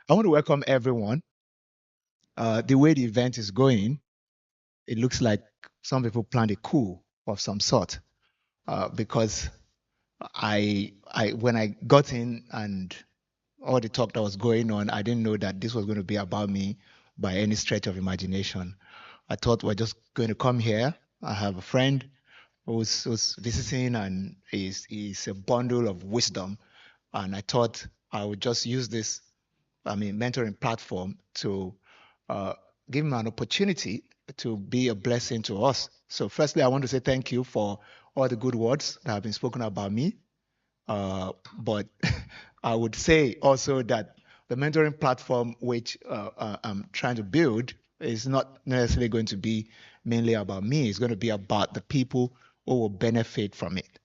I want to welcome everyone. The way the event is going, it looks like some people planned a coup of some sort. Because when I got in and all the talk that was going on, I didn't know that this was going to be about me by any stretch of imagination. I thought we're just going to come here. I have a friend who's visiting, and is a bundle of wisdom. And I thought I would just use this, mentoring platform to uh, give him an opportunity to be a blessing to us. So, firstly, I want to say thank you for all the good words that have been spoken about me. But I would say also that the mentoring platform which I'm trying to build is not necessarily going to be mainly about me. It's going to be about the people who will benefit from it,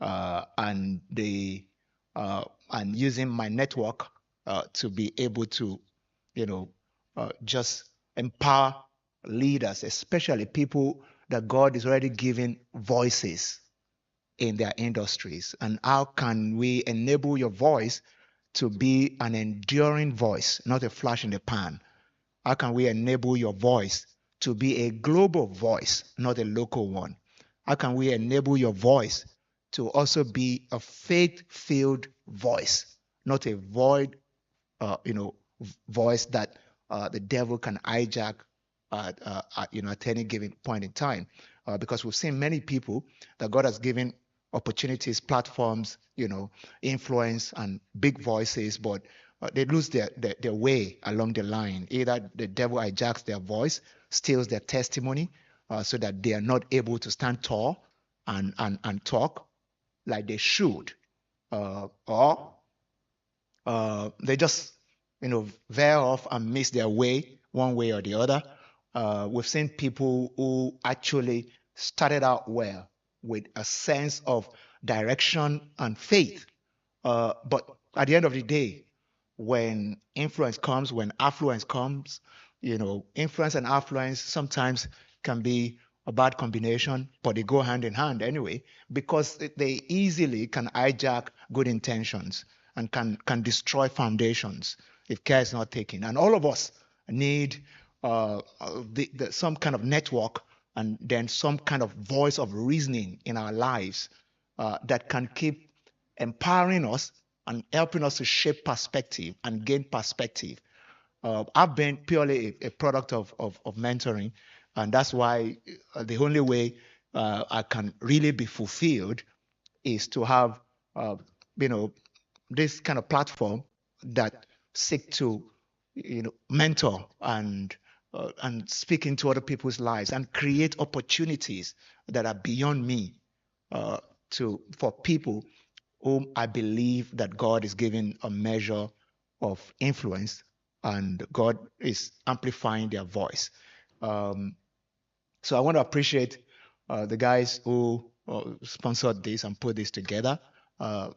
and using my network to be able to, just empower leaders, especially people that God is already giving voices in their industries. And how can we enable your voice to be an enduring voice, not a flash in the pan? How can we enable your voice to be a global voice, not a local one? How can we enable your voice to also be a faith-filled voice, not a void, uh, you know, voice that the devil can hijack at any given point in time? Because we've seen many people that God has given opportunities, platforms, influence and big voices, but they lose their way along the line. Either the devil hijacks their voice, steals their testimony, so that they are not able to stand tall and talk like they should, or they just veer off and miss their way one way or the other. We've seen people who actually started out well with a sense of direction and faith, but at the end of the day, when influence comes, when affluence comes, influence and affluence sometimes can be a bad combination, but they go hand in hand anyway, because they easily can hijack good intentions and can destroy foundations if care is not taken. And all of us need some kind of network, and then some kind of voice of reasoning in our lives that can keep empowering us and helping us to shape perspective and gain perspective. I've been purely a product of mentoring, and that's why the only way I can really be fulfilled is to have, uh, you know, this kind of platform that seek to, mentor and speak into other people's lives and create opportunities that are beyond me, uh, to for people whom I believe that God is giving a measure of influence, and God is amplifying their voice. Um, so I want to appreciate the guys who sponsored this and put this together.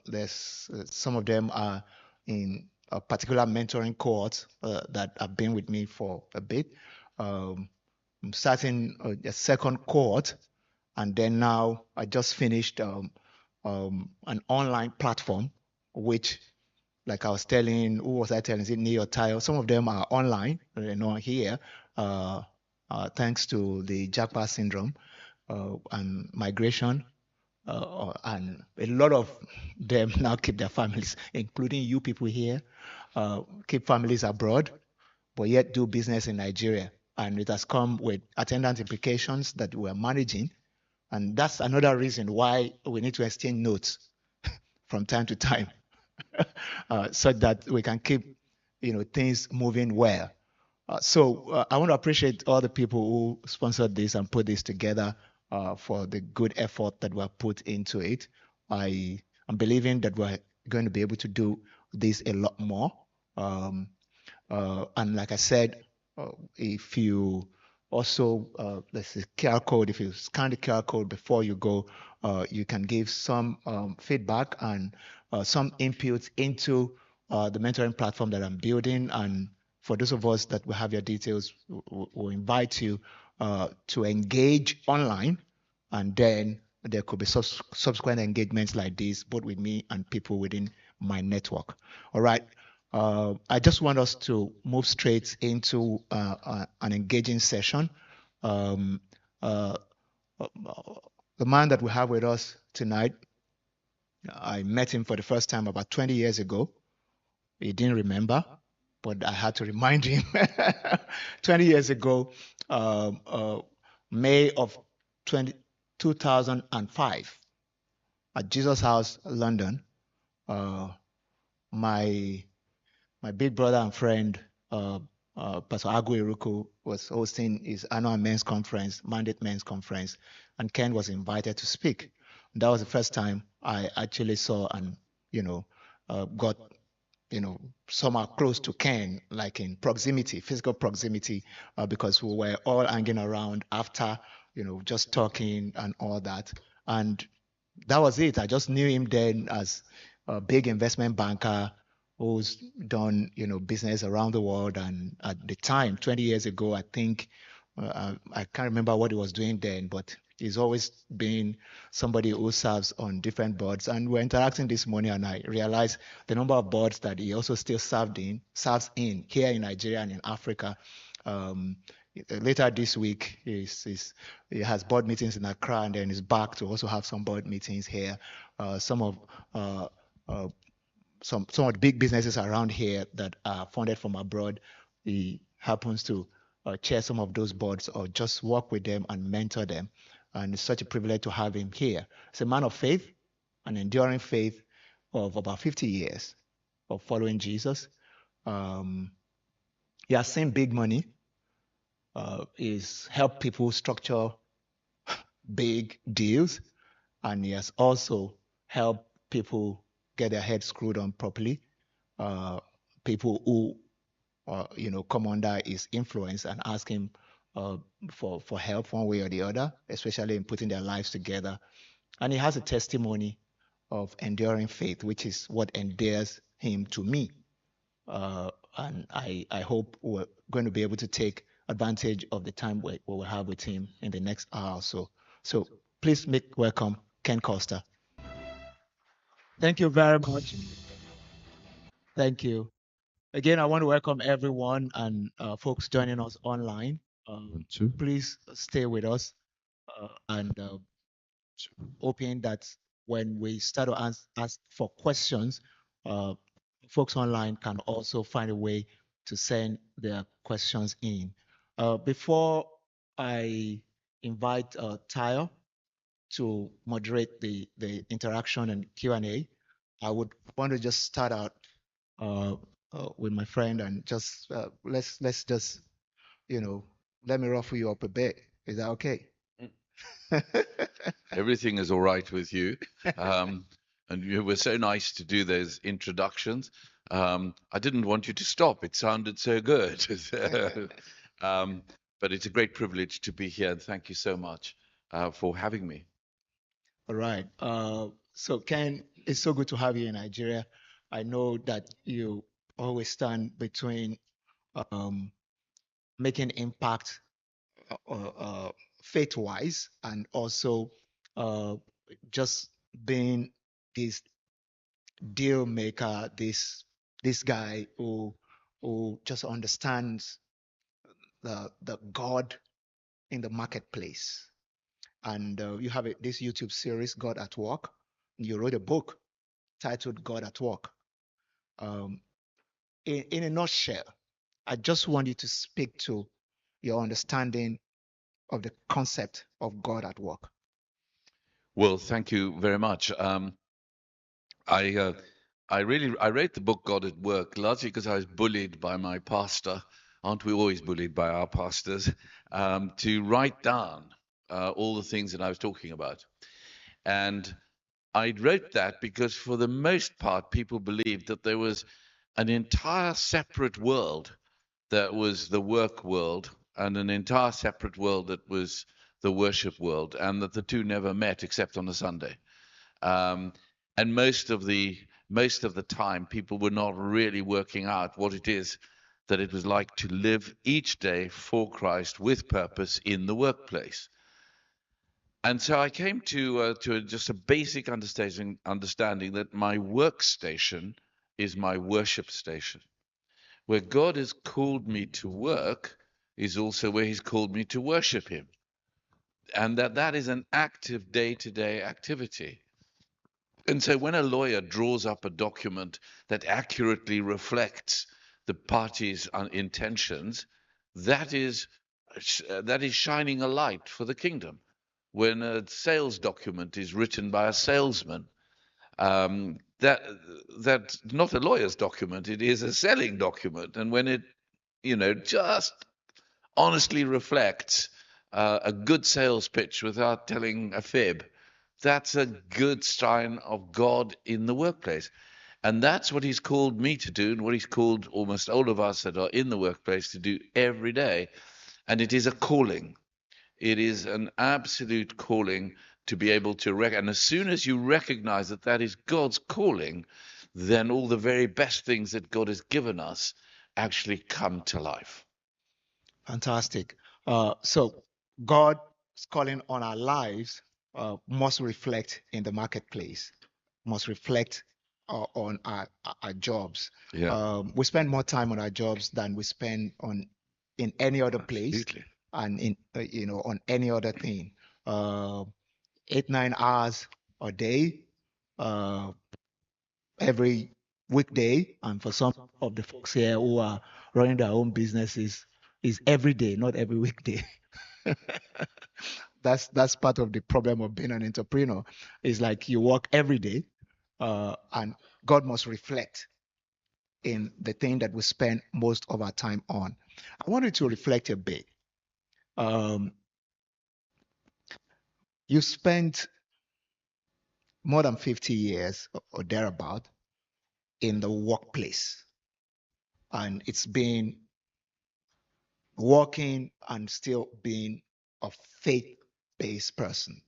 There's some of them are in a particular mentoring cohort that have been with me for a bit. Um, I'm starting a second cohort, and then now I just finished an online platform, which, like I was telling, who was I telling? Is it Neo Tile? Some of them are online, here, uh, thanks to the Jackpot syndrome and migration. And a lot of them now keep their families, including you people here, keep families abroad, but yet do business in Nigeria. And it has come with attendant implications that we're managing. And that's another reason why we need to exchange notes from time to time, so that we can keep, things moving well. So I want to appreciate all the people who sponsored this and put this together, for the good effort that were put into it. I am believing that we're going to be able to do this a lot more. Um, and like I said, if you also, there's a QR code. If you scan the QR code before you go, you can give some feedback and some input into the mentoring platform that I'm building. And for those of us that will have your details, we'll invite you to engage online, and then there could be subsequent engagements like this, both with me and people within my network. All right. I just want us to move straight into an engaging session. Um, uh, uh, the man that we have with us tonight, I met him for the first time about 20 years ago. He didn't remember, but I had to remind him. 20 years ago, um, uh, May of 20, 2005, at Jesus House, London, uh, my my big brother and friend, Pastor Agu Iruku, was hosting his annual men's conference, Mandate Men's Conference, and Ken was invited to speak. That was the first time I actually saw and, got, somehow close to Ken, like in proximity, physical proximity, because we were all hanging around after, just talking and all that. And that was it. I just knew him then as a big investment banker who's done, business around the world. And at the time, 20 years ago, I think, I can't remember what he was doing then, but he's always been somebody who serves on different boards. And we're interacting this morning, and I realized the number of boards that he also still serves in here in Nigeria and in Africa. Um, Later this week, he has board meetings in Accra, and then he's back to also have some board meetings here. Some of uh, uh, some of the big businesses around here that are funded from abroad, he happens to chair some of those boards or just work with them and mentor them. And it's such a privilege to have him here. He's a man of faith, an enduring faith of about 50 years of following Jesus. Um, he has seen big money. He's helped people structure big deals, and he has also helped people get their heads screwed on properly. Uh, People who come under his influence and ask him uh, for help one way or the other, especially in putting their lives together. And he has a testimony of enduring faith, which is what endears him to me. And I hope we're going to be able to take advantage of the time we will have with him in the next hour or so. So please make welcome Ken Costa. Thank you very much. Thank you. Again, I want to welcome everyone and folks joining us online. Please stay with us and hoping that when we start to ask for questions, uh, folks online can also find a way to send their questions in. Before I invite Tayo to moderate the interaction and Q&A, I would want to just start out uh, with my friend and just let's just you know let me ruffle you up a bit. Is that okay? Everything is all right with you. And you were so nice to do those introductions. I didn't want you to stop. It sounded so good. um, but it's a great privilege to be here. And thank you so much for having me. All right. So Ken, it's so good to have you in Nigeria. I know that you always stand between um, making impact faith-wise and also uh, just being this deal maker, this guy who just understands the God in the marketplace. And you have this YouTube series, God at Work. You wrote a book titled God at Work. Um, in a nutshell, I just want you to speak to your understanding of the concept of God at work. Well, thank you very much. I I wrote the book God at Work largely because I was bullied by my pastor. Aren't we always bullied by our pastors? To write down all the things that I was talking about. And I wrote that because, for the most part, people believed that there was an entire separate world that was the work world, and an entire separate world that was the worship world, and that the two never met except on a Sunday. Um, and most of the time, people were not really working out what it is that it was like to live each day for Christ with purpose in the workplace. And so I came to just a basic understanding that my workstation is my worship station. Where God has called me to work is also where He's called me to worship Him. And that is an active day-to-day activity. And so when a lawyer draws up a document that accurately reflects the party's intentions, that is that is shining a light for the kingdom. When a sales document is written by a salesman, that's not a lawyer's document; it is a selling document. And when it, just honestly reflects a good sales pitch without telling a fib, that's a good sign of God in the workplace. And that's what He's called me to do, and what He's called almost all of us that are in the workplace to do every day. And it is a calling. It is an absolute calling to be able to and as soon as you recognize that that is God's calling, then all the very best things that God has given us actually come to life. Fantastic. So God's calling on our lives must reflect in the marketplace, must reflect on our jobs. Yeah, We spend more time on our jobs than we spend on in any other place absolutely. and in on any other thing. Uh, 8 9 hours a day, uh, every weekday, and for some of the folks here who are running their own businesses, is every day, not every weekday. That's part of the problem of being an entrepreneur. Is like you work every day, and God must reflect in the thing that we spend most of our time on. I wanted to reflect a bit. Um, you spent more than 50 years or thereabout in the workplace, and it's been working and still being a faith-based person.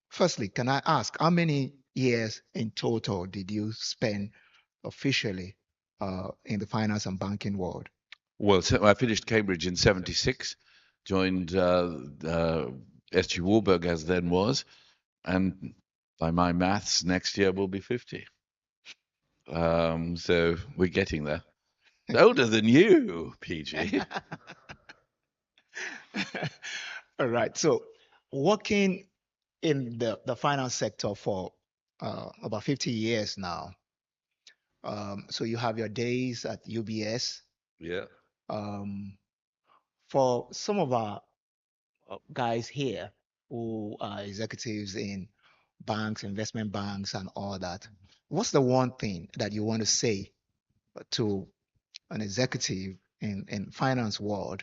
Firstly, can I ask how many years in total did you spend officially in the finance and banking world? Well, so I finished Cambridge in '76, joined SG Warburg as then was, and by my maths, next year will be 50. So we're getting there. Older than you, PG. All right. So, working in the finance sector for about 50 years now. So you have your days at UBS. Yeah. Um, for some of our guys here who are executives in banks, investment banks, and all that, what's the one thing that you want to say to an executive in finance world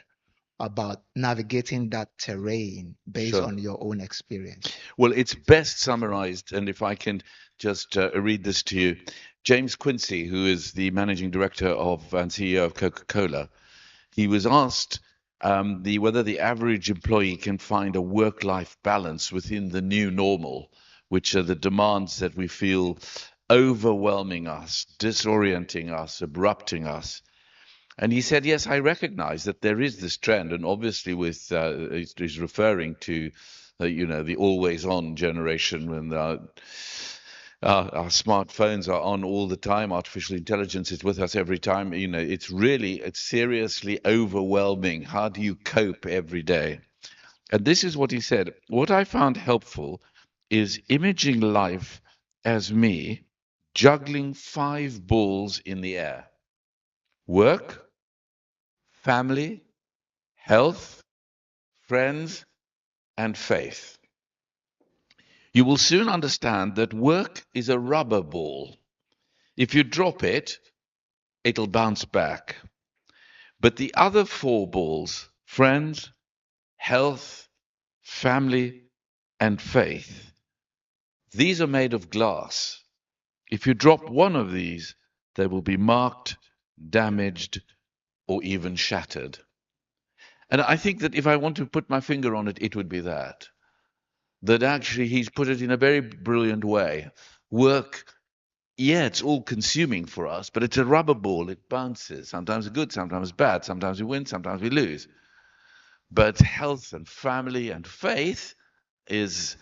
about navigating that terrain based Sure. on your own experience? Well, it's best summarized, and if I can just read this to you, James Quincy, who is the managing director of and CEO of Coca-Cola, he was asked whether the average employee can find a work-life balance within the new normal, which are the demands that we feel overwhelming us, disorienting us, abrupting us. And he said, yes, I recognize that there is this trend. And obviously, he's referring to, the always on generation when our smartphones are on all the time. Artificial intelligence is with us every time. It's seriously overwhelming. How do you cope every day? And this is what he said. What I found helpful is imaging life as me juggling five balls in the air: work, family, health, friends, and faith. You will soon understand that work is a rubber ball. If you drop it, it'll bounce back. But the other four balls, friends, health, family, and faith, these are made of glass. If you drop one of these, they will be marked, damaged, or even shattered. And I think that if I want to put my finger on it, it would be that. That actually he's put it in a very brilliant way. Work, yeah, it's all consuming for us, but it's a rubber ball. It bounces. Sometimes good, sometimes bad. Sometimes we win, sometimes we lose. But health and family and faith is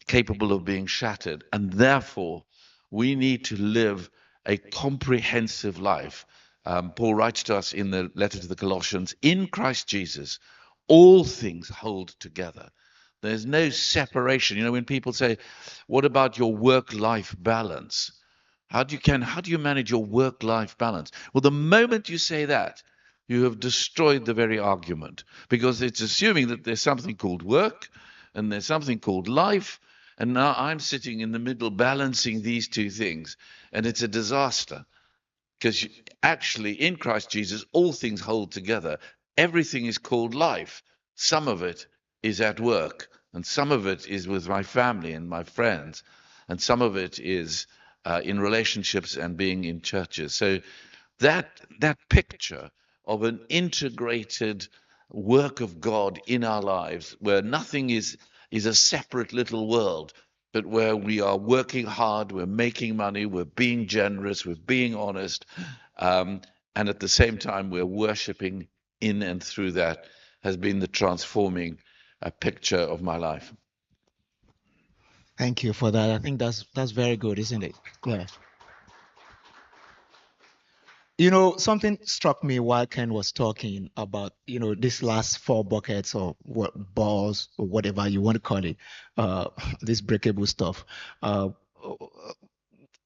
capable of being shattered. And therefore, we need to live a comprehensive life Paul writes to us in the letter to the Colossians, in Christ Jesus, all things hold together. There's no separation. You know, when people say, what about your work-life balance? How do you manage your work-life balance? Well, the moment you say that, you have destroyed the very argument because it's assuming that there's something called work and there's something called life, and now I'm sitting in the middle balancing these two things, and it's a disaster. Because actually, in Christ Jesus, all things hold together. Everything is called life. Some of it is at work, and some of it is with my family and my friends, and some of it is in relationships and being in churches. So that picture of an integrated work of God in our lives, where nothing is a separate little world, but where we are working hard, we're making money, we're being generous, we're being honest, um, and at the same time we're worshiping in and through that, has been the transforming picture of my life. Thank you for that. I think that's very good, isn't it? Yeah. You know, something struck me while Ken was talking about, this last four buckets or what balls or whatever you want to call it, uh, this breakable stuff. Uh,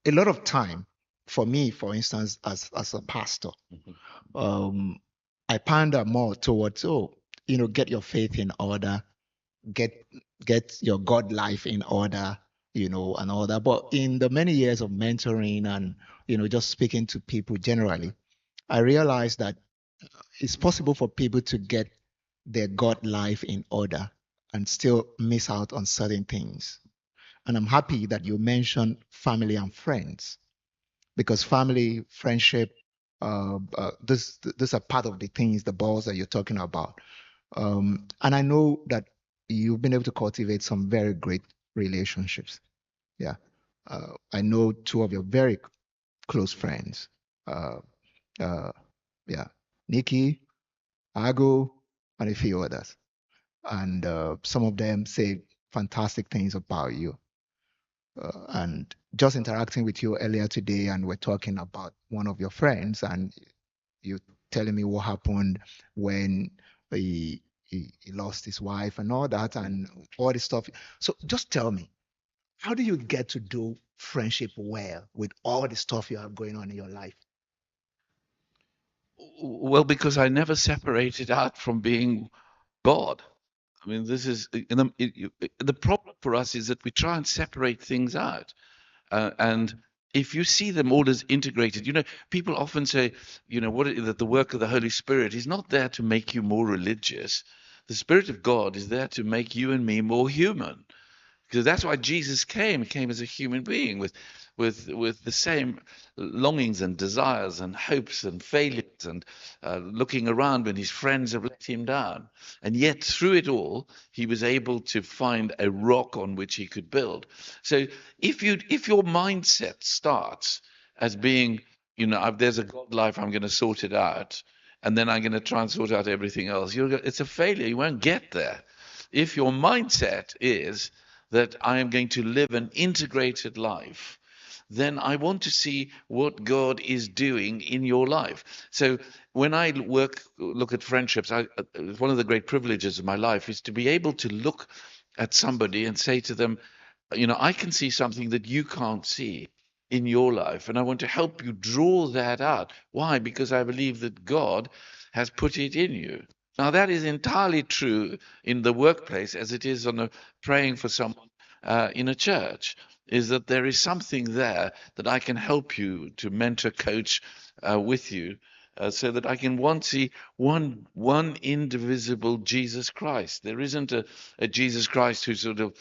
a lot of time for me, for instance, as a pastor, um, I pander more towards, get your faith in order, get get your God life in order, and all that. But in the many years of mentoring and just speaking to people generally, I realized that it's possible for people to get their God life in order and still miss out on certain things. And I'm happy that you mentioned family and friends because family, friendship, this are part of the things, the balls that you're talking about. And I know that you've been able to cultivate some very great relationships. Yeah. I know two of your very close friends. Uh, uh, yeah. Nikki, Ago, and a few others. And some of them say fantastic things about you. And just interacting with you earlier today, and we're talking about one of your friends, and you telling me what happened when he lost his wife and all that and all this stuff. So just tell me, how do you get to do friendship well with all the stuff you have going on in your life? Well, because I never separated out from being God. I mean, this is the problem for us is that we try and separate things out. And if you see them all as integrated, people often say, that the work of the Holy Spirit is not there to make you more religious. The Spirit of God is there to make you and me more human. Because that's why Jesus came. He came as a human being with the same longings and desires and hopes and failures and looking around when his friends have let him down. And yet, through it all, he was able to find a rock on which he could build. So, if your mindset starts as being, there's a God life, I'm going to sort it out, and then I'm going to try and sort out everything else, it's a failure. You won't get there. If your mindset is that I am going to live an integrated life, then I want to see what God is doing in your life. So when I look at friendships, one of the great privileges of my life is to be able to look at somebody and say to them, I can see something that you can't see in your life, and I want to help you draw that out. Why? Because I believe that God has put it in you. Now, that is entirely true in the workplace as it is on praying for someone in a church, is that there is something there that I can help you to mentor, coach with you, so that I can see one indivisible Jesus Christ. There isn't a Jesus Christ who sort of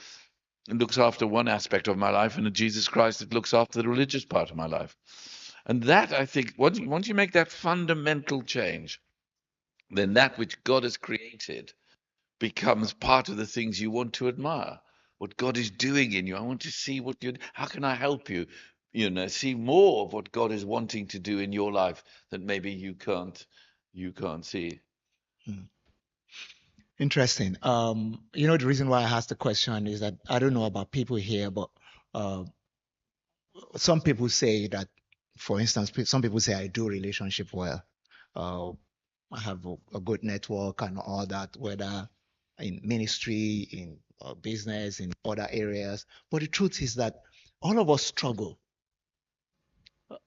looks after one aspect of my life and a Jesus Christ that looks after the religious part of my life. And that, I think, once you make that fundamental change, then that which God has created becomes part of the things you want to admire. What God is doing in you. I want to see how can I help you? See more of what God is wanting to do in your life that maybe you can't see. Hmm. Interesting. The reason why I asked the question is that I don't know about people here, but uh, some people say that For instance, some people say I do relationship well. Uh, I have a good network and all that, whether in ministry, in business, in other areas. But the truth is that all of us struggle.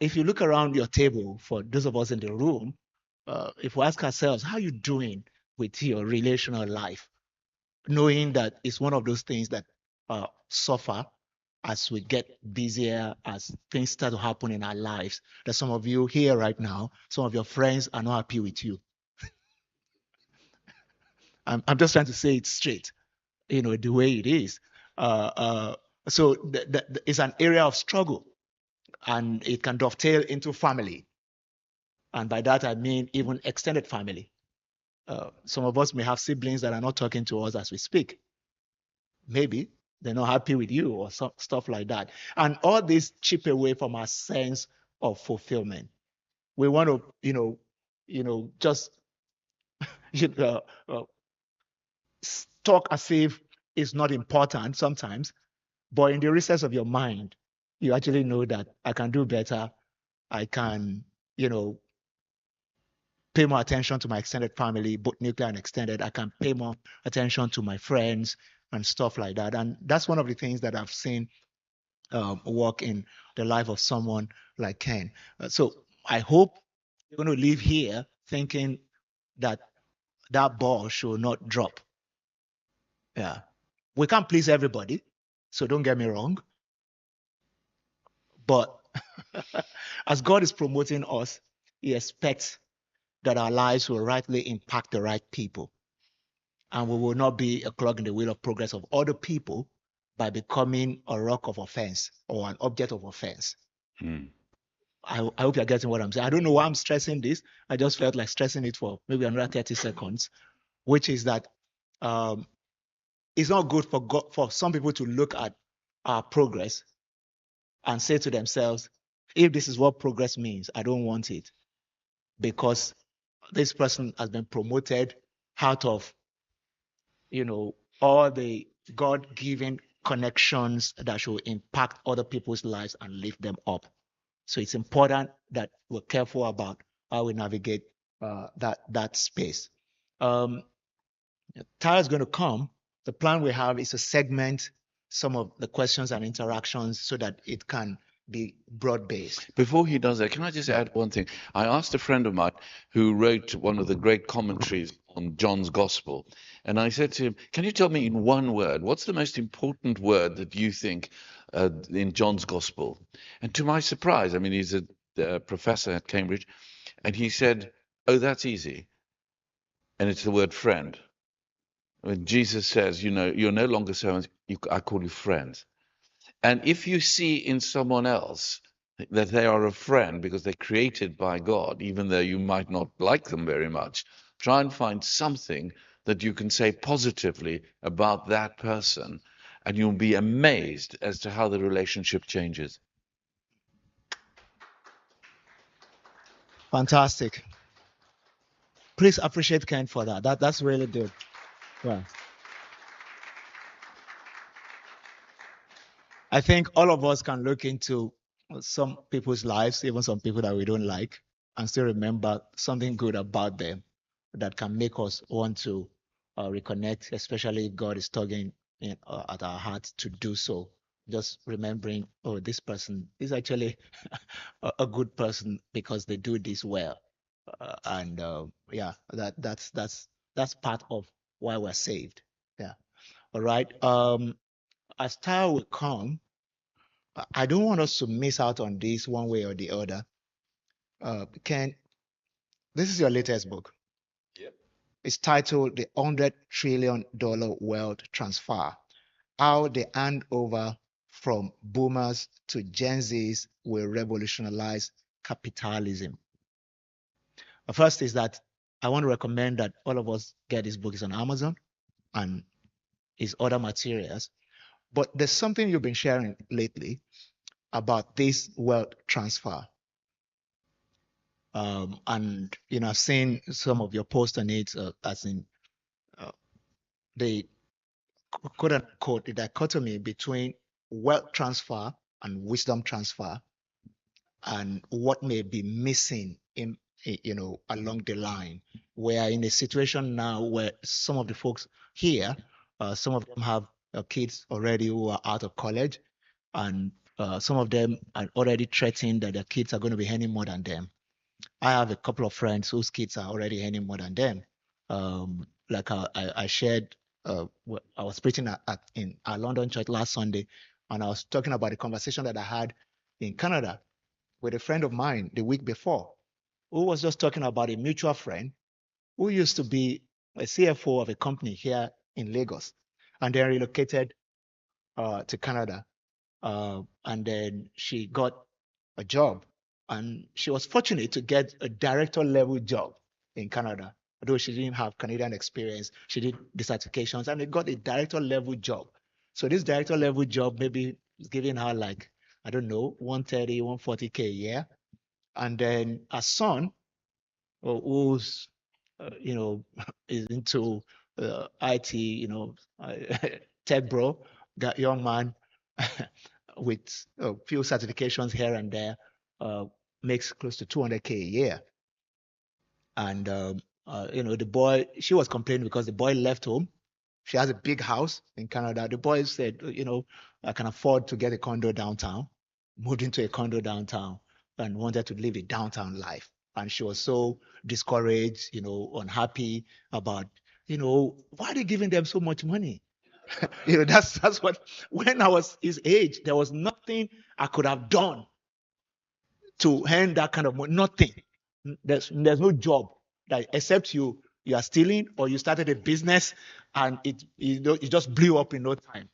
If you look around your table, for those of us in the room, if we ask ourselves, how are you doing with your relational life? Knowing that it's one of those things that suffer as we get busier, as things start to happen in our lives. That some of you here right now, some of your friends are not happy with you. I'm just trying to say it straight, the way it is. Uh, uh, so it's an area of struggle, and it can dovetail into family. And by that, I mean even extended family. Some of us may have siblings that are not talking to us as we speak. Maybe they're not happy with you or stuff like that. And all this chip away from our sense of fulfillment. We want to, just you know, uh, talk as if it's not important sometimes, but in the recess of your mind, you actually know that I can do better. I can, you know, pay more attention to my extended family, both nuclear and extended. I can pay more attention to my friends and stuff like that. And that's one of the things that I've seen work in the life of someone like Ken. So I hope you're going to leave here thinking that that ball should not drop. Yeah. We can't please everybody. So don't get me wrong. But as God is promoting us, He expects that our lives will rightly impact the right people. And we will not be a clog in the wheel of progress of other people by becoming a rock of offense or an object of offense. Hmm. I hope you're getting what I'm saying. I don't know why I'm stressing this. I just felt like stressing it for maybe another 30 seconds, which is that um, it's not good for God, for some people to look at our progress and say to themselves, if this is what progress means, I don't want it because this person has been promoted out of, all the God-given connections that should impact other people's lives and lift them up. So it's important that we're careful about how we navigate that space. Um, Tara is going to come. The plan we have is to segment some of the questions and interactions so that it can be broad based. Before he does that, can I just add one thing? I asked a friend of mine who wrote one of the great commentaries on John's Gospel, and I said to him, "Can you tell me in one word, what's the most important word that you think in John's Gospel?" And to my surprise, I mean, he's a professor at Cambridge, and he said, "Oh, that's easy, and it's the word friend." When Jesus says, you're no longer servants, I call you friends. And if you see in someone else that they are a friend because they're created by God, even though you might not like them very much, try and find something that you can say positively about that person, and you'll be amazed as to how the relationship changes. Fantastic. Please appreciate Ken for that. That's really good. Yeah. I think all of us can look into some people's lives, even some people that we don't like, and still remember something good about them that can make us want to reconnect, especially if God is tugging at our hearts to do so. Just remembering, oh, this person is actually a good person because they do this well, and yeah, that's part of why we're saved. Yeah. All right. As time will come, I don't want us to miss out on this one way or the other. Ken, this is your latest book. Yep. It's titled The $100 Trillion Wealth Transfer: How the Handover from Boomers to Gen Zs Will Revolutionize Capitalism. First is that I want to recommend that all of us get this book. It's on Amazon and its other materials. But there's something you've been sharing lately about this wealth transfer. And I've seen some of your posts on it, as in uh, the quote unquote the dichotomy between wealth transfer and wisdom transfer, and what may be missing in, along the line. We are in a situation now where some of the folks here, some of them have kids already who are out of college, and some of them are already threatening that their kids are going to be earning more than them. I have a couple of friends whose kids are already earning more than them. Like I shared, I was preaching in our London church last Sunday, and I was talking about the conversation that I had in Canada with a friend of mine the week before, who was just talking about a mutual friend who used to be a CFO of a company here in Lagos, and then relocated to Canada. And then she got a job, and she was fortunate to get a director level job in Canada. Although she didn't have Canadian experience, she did the certifications and they got a director level job. So this director level job maybe is giving her like, I don't know, 130, 140K a year. And then her son, who's is into IT, tech bro, that young man with a few certifications here and there, uh, makes close to 200K a year. And the boy, she was complaining because the boy left home. She has a big house in Canada. The boy said, I can afford to get a condo downtown. Moved into a condo downtown and wanted to live a downtown life. And she was so discouraged, unhappy about, why are they giving them so much money? That's what, when I was his age, there was nothing I could have done to earn that kind of money. Nothing. There's no job that except you are stealing or you started a business and it just blew up in no time.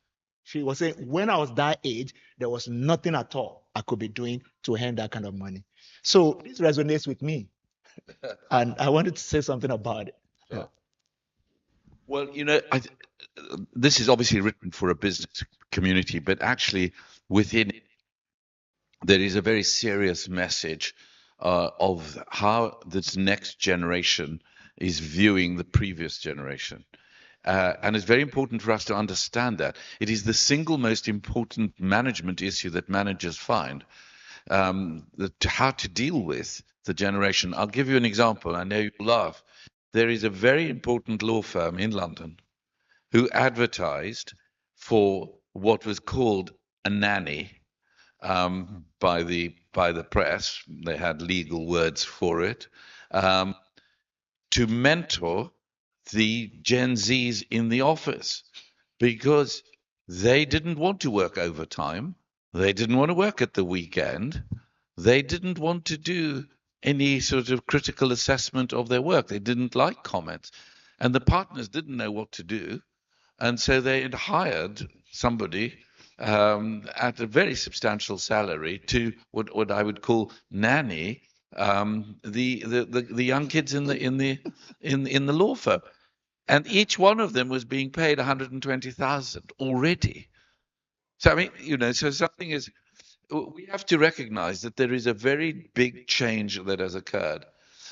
She was saying when I was that age, there was nothing at all I could be doing to earn that kind of money. So this resonates with me, and I wanted to say something about it. Yeah. Sure. Well, this is obviously written for a business community, but actually within it, there is a very serious message of how this next generation is viewing the previous generation. And it's very important for us to understand that. It is the single most important management issue that managers find, how to deal with the generation. I'll give you an example. I know you'll laugh. There is a very important law firm in London who advertised for what was called a nanny by the press. They had legal words for it, um, to mentor the Gen Zs in the office because they didn't want to work overtime. They didn't want to work at the weekend. They didn't want to do any sort of critical assessment of their work. They didn't like comments. And the partners didn't know what to do. And so they had hired somebody at a very substantial salary to what I would call nanny the young kids in the law firm, and each one of them was being paid 120,000 already. So I mean, so something is. We have to recognize that there is a very big change that has occurred.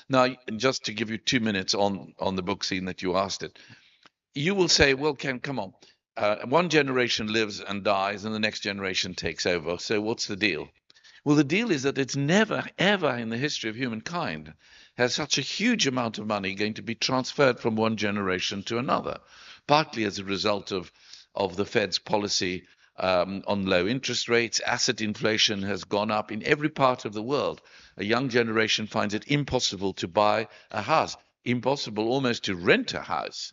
Now, just to give you 2 minutes on the book scene that you asked it, you will say, well, Ken, come on. One generation lives and dies, and the next generation takes over. So what's the deal? Well, the deal is that it's never, ever in the history of humankind has such a huge amount of money going to be transferred from one generation to another, partly as a result of the Fed's policy on low interest rates. Asset inflation has gone up in every part of the world. A young generation finds it impossible to buy a house, impossible almost to rent a house.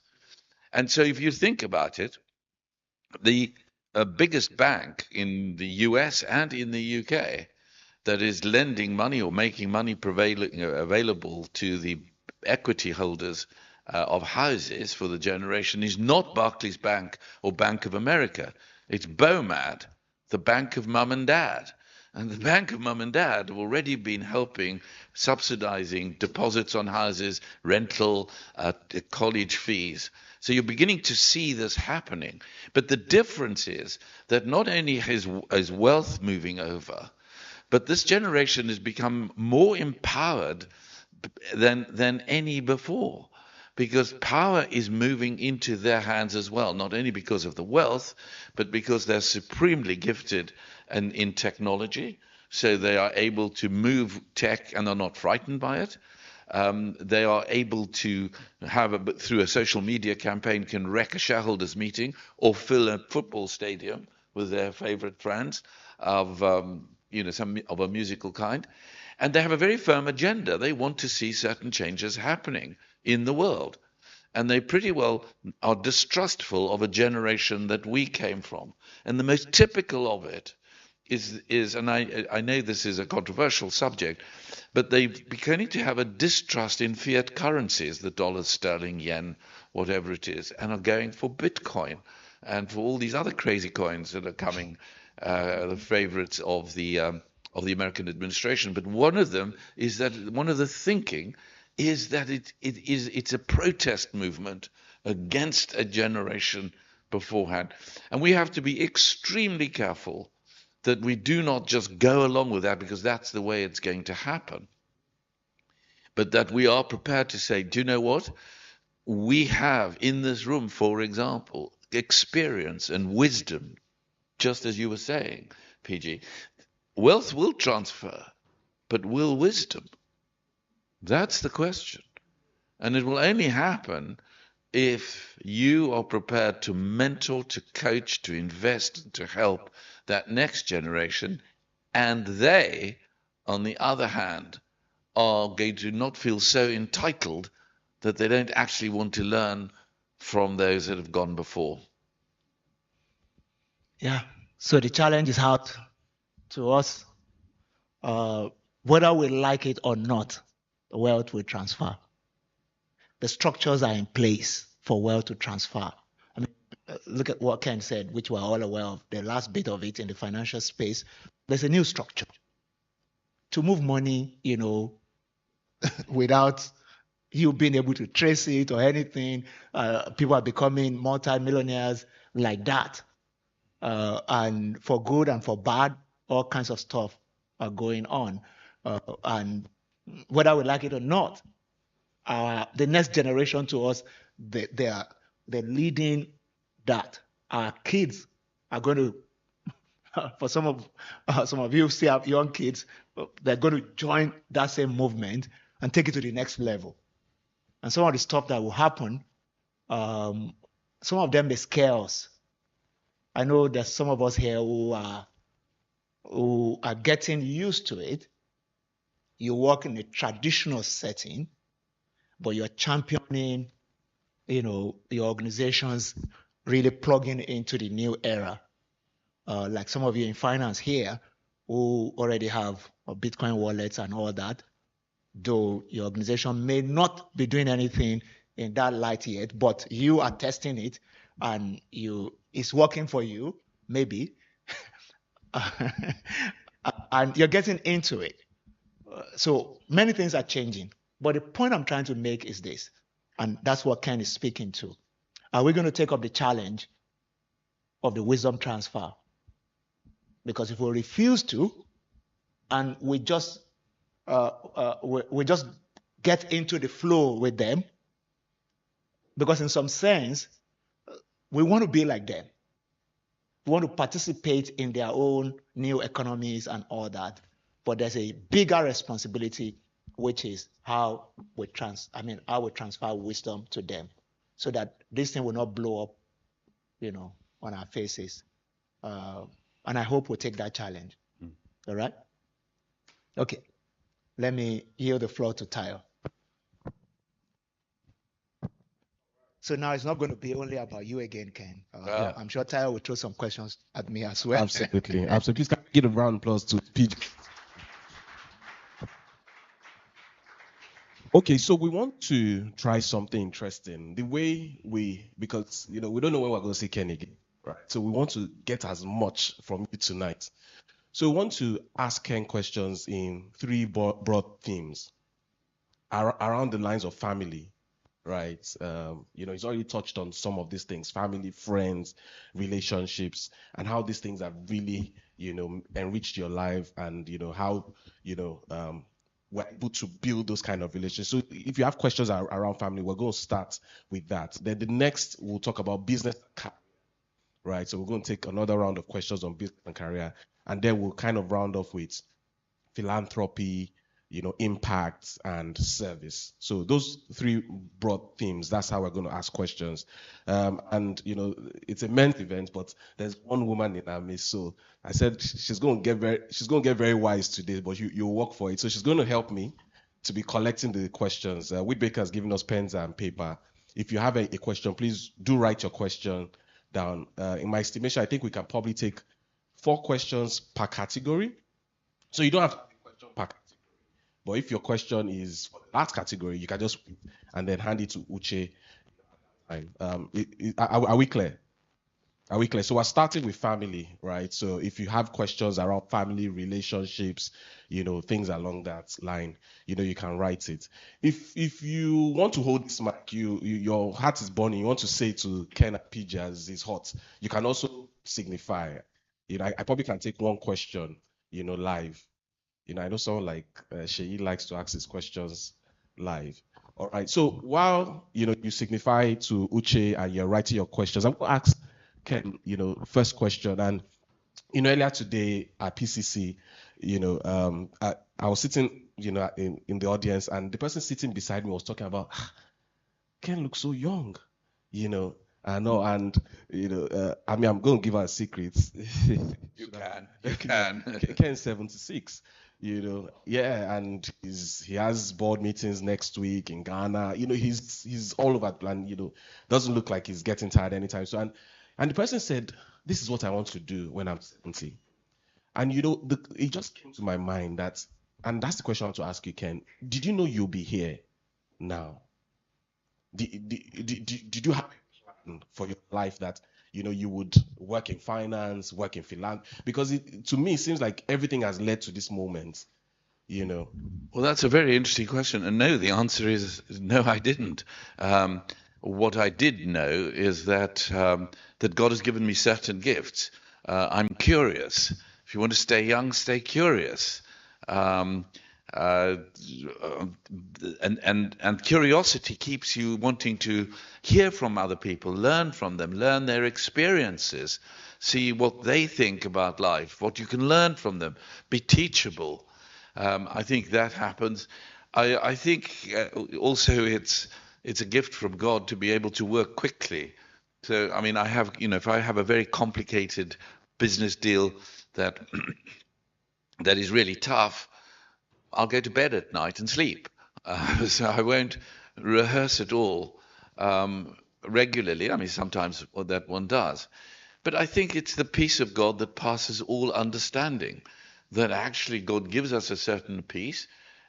And so, if you think about it, the biggest bank in the US and in the UK that is lending money or making money available to the equity holders of houses for the generation is not Barclays Bank or Bank of America. It's BOMAD, the Bank of Mum and Dad. And the Bank of Mum and Dad have already been helping, subsidizing deposits on houses, rental, college fees. So you're beginning to see this happening. But the difference is that not only is wealth moving over, but this generation has become more empowered than any before, because power is moving into their hands as well, not only because of the wealth, but because they're supremely gifted in technology. so they are able to move tech and are not frightened by it. They are able to through a social media campaign, can wreck a shareholders meeting or fill a football stadium with their favorite friends of some of a musical kind. And they have a very firm agenda. They want to see certain changes happening in the world. And they pretty well are distrustful of a generation that we came from. And the most typical of it is and I know this is a controversial subject, but they're beginning to have a distrust in fiat currencies, the dollar, sterling, yen, whatever it is, and are going for Bitcoin and for all these other crazy coins that are coming, the favorites of the American administration. But one of them is that one of the thinking is that it's a protest movement against a generation beforehand, and we have to be extremely careful that we do not just go along with that because that's the way it's going to happen, but that we are prepared to say, do you know what? We have in this room, for example, experience and wisdom, just as you were saying, PG. Wealth will transfer, but will wisdom? That's the question. And it will only happen if you are prepared to mentor, to coach, to invest, to help that next generation, and they, on the other hand, are going to not feel so entitled that they don't actually want to learn from those that have gone before. Yeah. So the challenge is out to us. Whether we like it or not, wealth will transfer. The structures are in place for wealth to transfer. I mean, look at what Ken said, which we're all aware of, the last bit of it in the financial space. There's a new structure to move money, without you being able to trace it or anything. People are becoming multi-millionaires like that. And for good and for bad, all kinds of stuff are going on. And whether we like it or not, the next generation to us, they're leading that. Our kids are going to, for some of you who still have young kids, they're going to join that same movement and take it to the next level. And some of the stuff that will happen, some of them may scare us. I know there's some of us here who are getting used to it. You work in a traditional setting, but you're championing, your organizations really plugging into the new era. Like some of you in finance here who already have a Bitcoin wallets and all that, though your organization may not be doing anything in that light yet, but you are testing it and it's working for you, maybe, and you're getting into it. So many things are changing. But the point I'm trying to make is this, and that's what Ken is speaking to. Are we going to take up the challenge of the wisdom transfer? Because if we refuse to, and we just get into the flow with them, because in some sense, we want to be like them. We want to participate in their own new economies and all that. But there's a bigger responsibility, which is how we transfer wisdom to them, so that this thing will not blow up, on our faces. And I hope we'll take that challenge. All right? Okay. Let me yield the floor to Tayo. So now it's not going to be only about you again, Ken. I'm sure Tayo will throw some questions at me as well. Absolutely. Please give a round of applause to PG. Okay, so we want to try something interesting. The way because we don't know when we're going to see Ken again, right? So we want to get as much from you tonight. So we want to ask Ken questions in three broad themes around the lines of family, right? He's already touched on some of these things: family, friends, relationships, and how these things have really, enriched your life, and how we're able to build those kind of relationships. So if you have questions around family, we're going to start with that. Then the next, we'll talk about business, right? So we're going to take another round of questions on business and career, and then we'll kind of round off with philanthropy, impact and service. So those three broad themes, that's how we're going to ask questions. And it's a men's event, but there's one woman in our midst. So I said she's going to get very wise today, but you'll work for it. So she's going to help me to be collecting the questions. Whitbaker has given us pens and paper. If you have a question, please do write your question down. In my estimation, I think we can probably take 4 questions per category. So you don't have to have a question per category. But if your question is for that category, you can just and then hand it to Uche. Are we clear? Are we clear? So we're starting with family, right? So if you have questions around family relationships, things along that line, you can write it. If you want to hold this mic, your heart is burning, you want to say to Ken and PJ as it's hot, you can also signify. I probably can take one question, live. I know someone like Sheyi likes to ask his questions live. All right. So while you signify to Uche and you're writing your questions, I'm going to ask Ken, first question. And earlier today at PCC, I was sitting, in the audience, and the person sitting beside me was talking about Ken looks so young, I know, and I'm going to give her a secret. You can. Ken's 76. Yeah, and he has board meetings next week in Ghana. He's all over the plan. Doesn't look like he's getting tired anytime soon. And the person said, "This is what I want to do when I'm 70." And it just came to my mind and that's the question I want to ask you, Ken. Did you know you'll be here now? Did you have a plan for your life that you would work in finance, work in philanthropy? Because to me, it seems like everything has led to this moment. Well, that's a very interesting question. And no, the answer is no, I didn't. What I did know is that that God has given me certain gifts. I'm curious. If you want to stay young, stay curious. And curiosity keeps you wanting to hear from other people, learn from them, learn their experiences, see what they think about life, what you can learn from them, be teachable. I think that happens. I think also it's a gift from God to be able to work quickly. So I mean, I have, if I have a very complicated business deal that that is really tough, I'll go to bed at night and sleep. So I won't rehearse at all regularly. I mean, sometimes that one does. But I think it's the peace of God that passes all understanding, that actually God gives us a certain peace.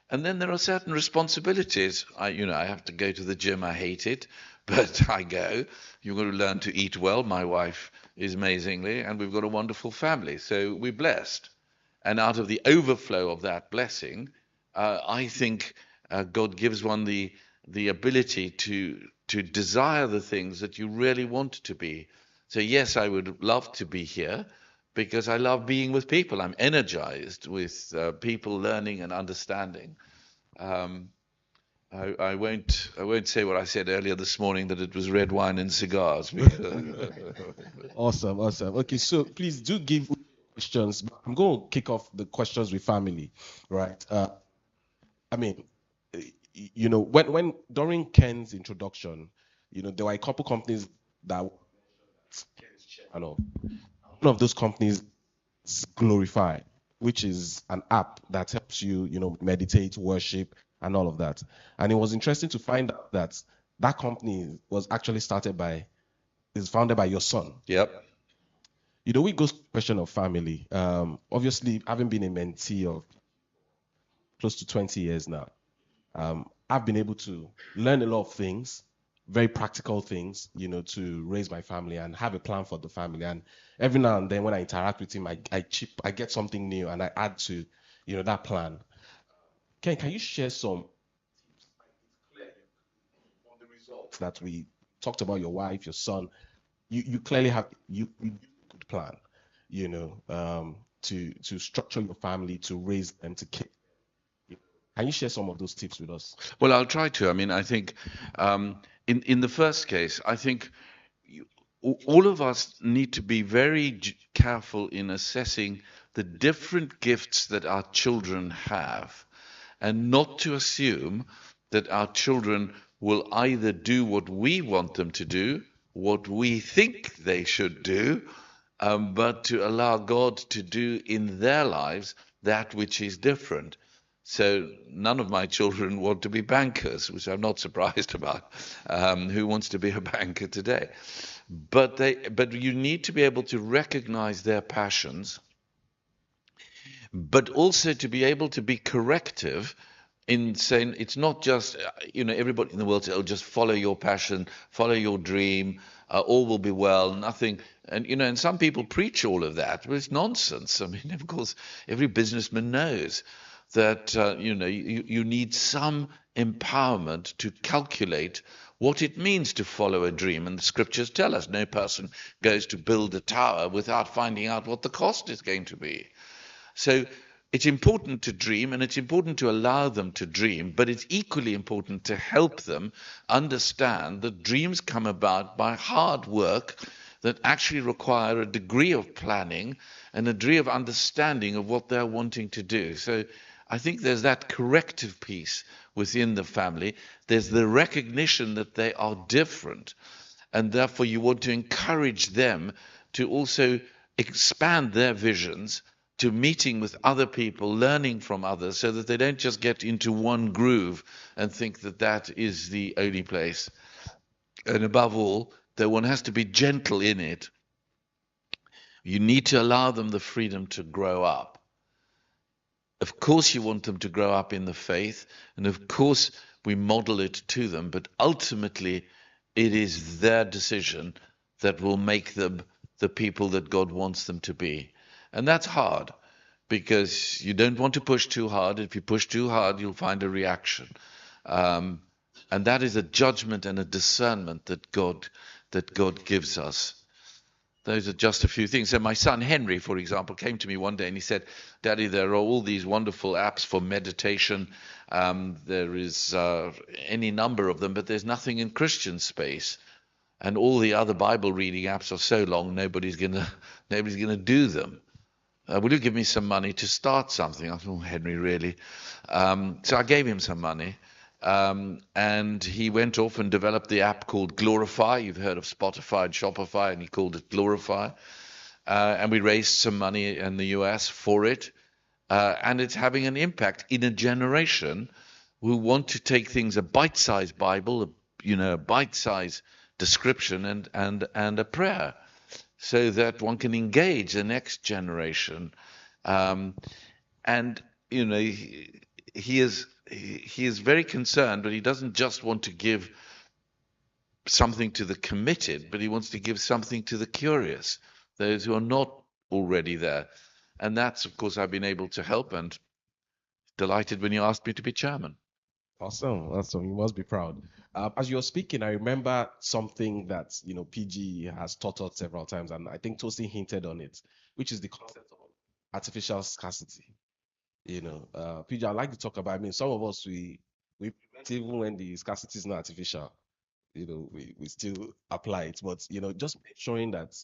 And then there are certain responsibilities. I have to go to the gym. I hate it, but I go. You've got to learn to eat well. My wife is amazingly, and we've got a wonderful family. So we're blessed. And out of the overflow of that blessing, I think God gives one the ability to desire the things that you really want to be. So yes, I would love to be here because I love being with people. I'm energized with people learning and understanding. I won't say what I said earlier this morning, that it was red wine and cigars. Awesome. Okay, so please do give questions. I'm going to kick off the questions with family, right? I mean, when during Ken's introduction, there were a couple companies that Ken's channel. One of those companies is Glorify, which is an app that helps you, meditate, worship, and all of that. And it was interesting to find out that that company was actually is founded by your son. Yep. We go to the question of family. Obviously, having been a mentee of close to 20 years now, I've been able to learn a lot of things, very practical things, to raise my family and have a plan for the family. And every now and then when I interact with him, I get something new and I add to, that plan. Ken, can you share some on the results that we talked about, your wife, your son? You clearly have you a good plan, to structure your family, to raise them, to keep. Can you share some of those tips with us? Well, I'll try to. I mean, I think in the first case, I think all of us need to be very careful in assessing the different gifts that our children have, and not to assume that our children will either do what we want them to do, what we think they should do, but to allow God to do in their lives that which is different. So none of my children want to be bankers, which I'm not surprised about. Who wants to be a banker today? But you need to be able to recognize their passions, but also to be able to be corrective in saying it's not just, everybody in the world says, oh, just follow your passion, follow your dream, all will be well, nothing. And some people preach all of that, but it's nonsense. I mean, of course, every businessman knows that, you need some empowerment to calculate what it means to follow a dream. And the scriptures tell us no person goes to build a tower without finding out what the cost is going to be. So it's important to dream, and it's important to allow them to dream, but it's equally important to help them understand that dreams come about by hard work that actually require a degree of planning and a degree of understanding of what they're wanting to do. So I think there's that corrective piece within the family. There's the recognition that they are different, and therefore you want to encourage them to also expand their visions, to meeting with other people, learning from others, so that they don't just get into one groove and think that that is the only place. And above all, that one has to be gentle in it. You need to allow them the freedom to grow up. Of course, you want them to grow up in the faith, and of course, we model it to them, but ultimately, it is their decision that will make them the people that God wants them to be. And that's hard, because you don't want to push too hard. If you push too hard, you'll find a reaction. And that is a judgment and a discernment that God gives us. Those are just a few things. So my son Henry, for example, came to me one day and he said, Daddy, there are all these wonderful apps for meditation. There is any number of them, but there's nothing in Christian space. And all the other Bible reading apps are so long, nobody's gonna do them. Will you give me some money to start something? I thought, oh, Henry, really? So I gave him some money. And he went off and developed the app called Glorify. You've heard of Spotify and Shopify, and he called it Glorify. And we raised some money in the US for it. And it's having an impact in a generation who want to take things, a bite-sized Bible, a bite-sized description and a prayer, so that one can engage the next generation. And he is very concerned, but he doesn't just want to give something to the committed, but he wants to give something to the curious, those who are not already there. And that's, of course, I've been able to help, and delighted when you asked me to be chairman. Awesome. You must be proud. As you're speaking, I remember something that PG has taught us several times, and I think Tosin hinted on it, which is the concept of artificial scarcity. PG, I'd like to talk about. I mean, some of us we even when the scarcity is not artificial, we still apply it. But just showing that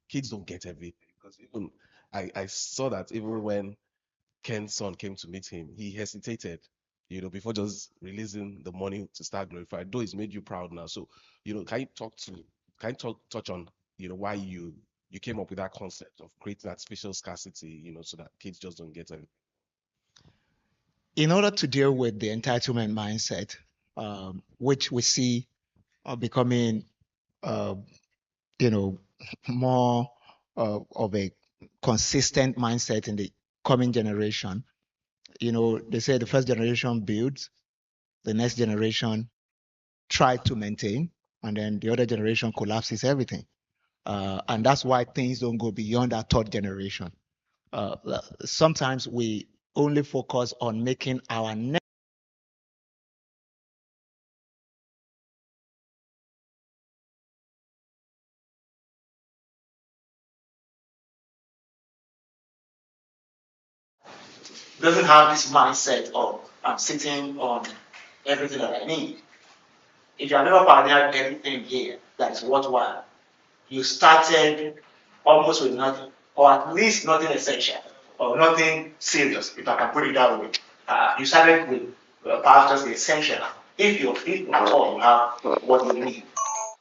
kids don't get everything, because even I saw that even when Ken's son came to meet him, he hesitated, before just releasing the money to start glorified. Though it's made you proud now. So, can you touch on, why you came up with that concept of creating artificial scarcity, so that kids just don't get it? In order to deal with the entitlement mindset, which we see becoming, uh, more of a consistent mindset in the coming generation. They say the first generation builds, the next generation tries to maintain, and then the other generation collapses everything. And that's why things don't go beyond that third generation. Sometimes we only focus on making our next doesn't have this mindset of I'm sitting on everything that I need. If you have never pioneered anything here that is worthwhile, you started almost with nothing, or at least nothing essential, or nothing serious, if I can put it that way. You started with perhaps just the essential. If you're fit at all, you have what you need.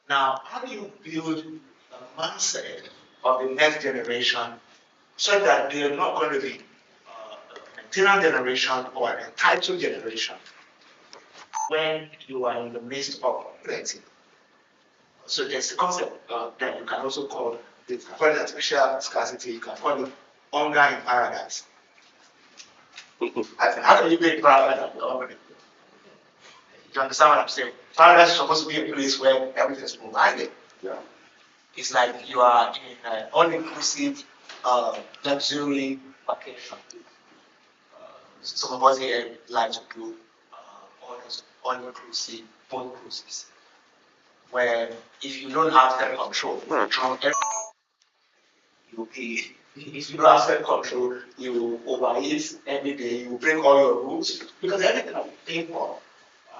Now, how do you build a mindset of the next generation so that they're not going to be an antenna generation or an entitled generation when you are in the midst of plenty? So there's a concept that you can also call it, call it artificial scarcity, you can call it hunger in paradise. How can you make paradise and hunger? You understand what I'm saying? Paradise is supposed to be a place where everything is provided. Yeah. It's like you are in an all-inclusive luxury vacation. Some of us here like to do all-inclusive boat cruises, where if you don't have self-control, you'll be, if you don't have self-control, you will overeat every day, you will break all your rules, because everything will be paid for.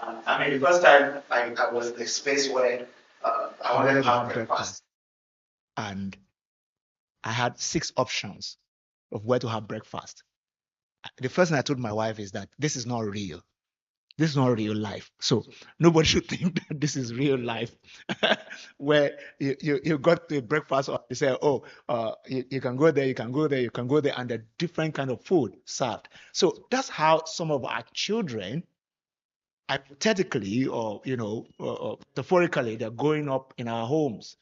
I mean, the first time I was in a space where I wanted to have breakfast, and I had 6 options of where to have breakfast. The first thing I told my wife is that this is not real. This is not real life. So nobody should think that this is real life, where you got the breakfast, or they say, oh, you can go there, you can go there, you can go there, and a different kind of food served. So that's how some of our children, hypothetically or metaphorically, they're growing up in our homes.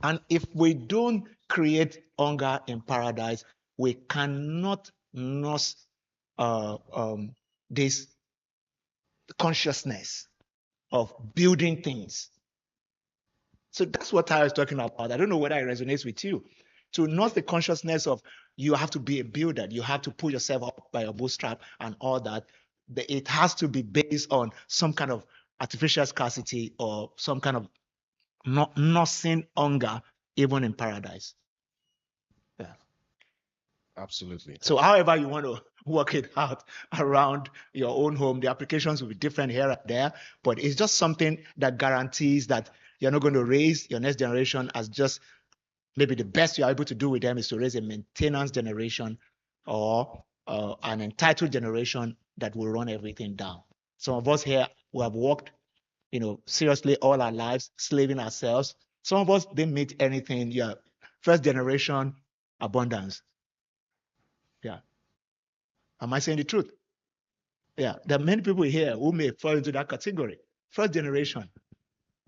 And if we don't create hunger in paradise, we cannot nurse this consciousness of building things. So that's what I was talking about. I don't know whether it resonates with you. To nurse the consciousness of you have to be a builder, you have to pull yourself up by your bootstrap and all that. It has to be based on some kind of artificial scarcity or some kind of not nursing hunger, even in paradise. Yeah. Absolutely. So however you want to work it out around your own home, the applications will be different here and there, but it's just something that guarantees that you're not going to raise your next generation as just maybe the best you're able to do with them is to raise a maintenance generation or an entitled generation that will run everything down. Some of us here who have worked, seriously all our lives, slaving ourselves. Some of us didn't meet anything. Yeah, first generation abundance. Yeah. Am I saying the truth? Yeah. There are many people here who may fall into that category. First generation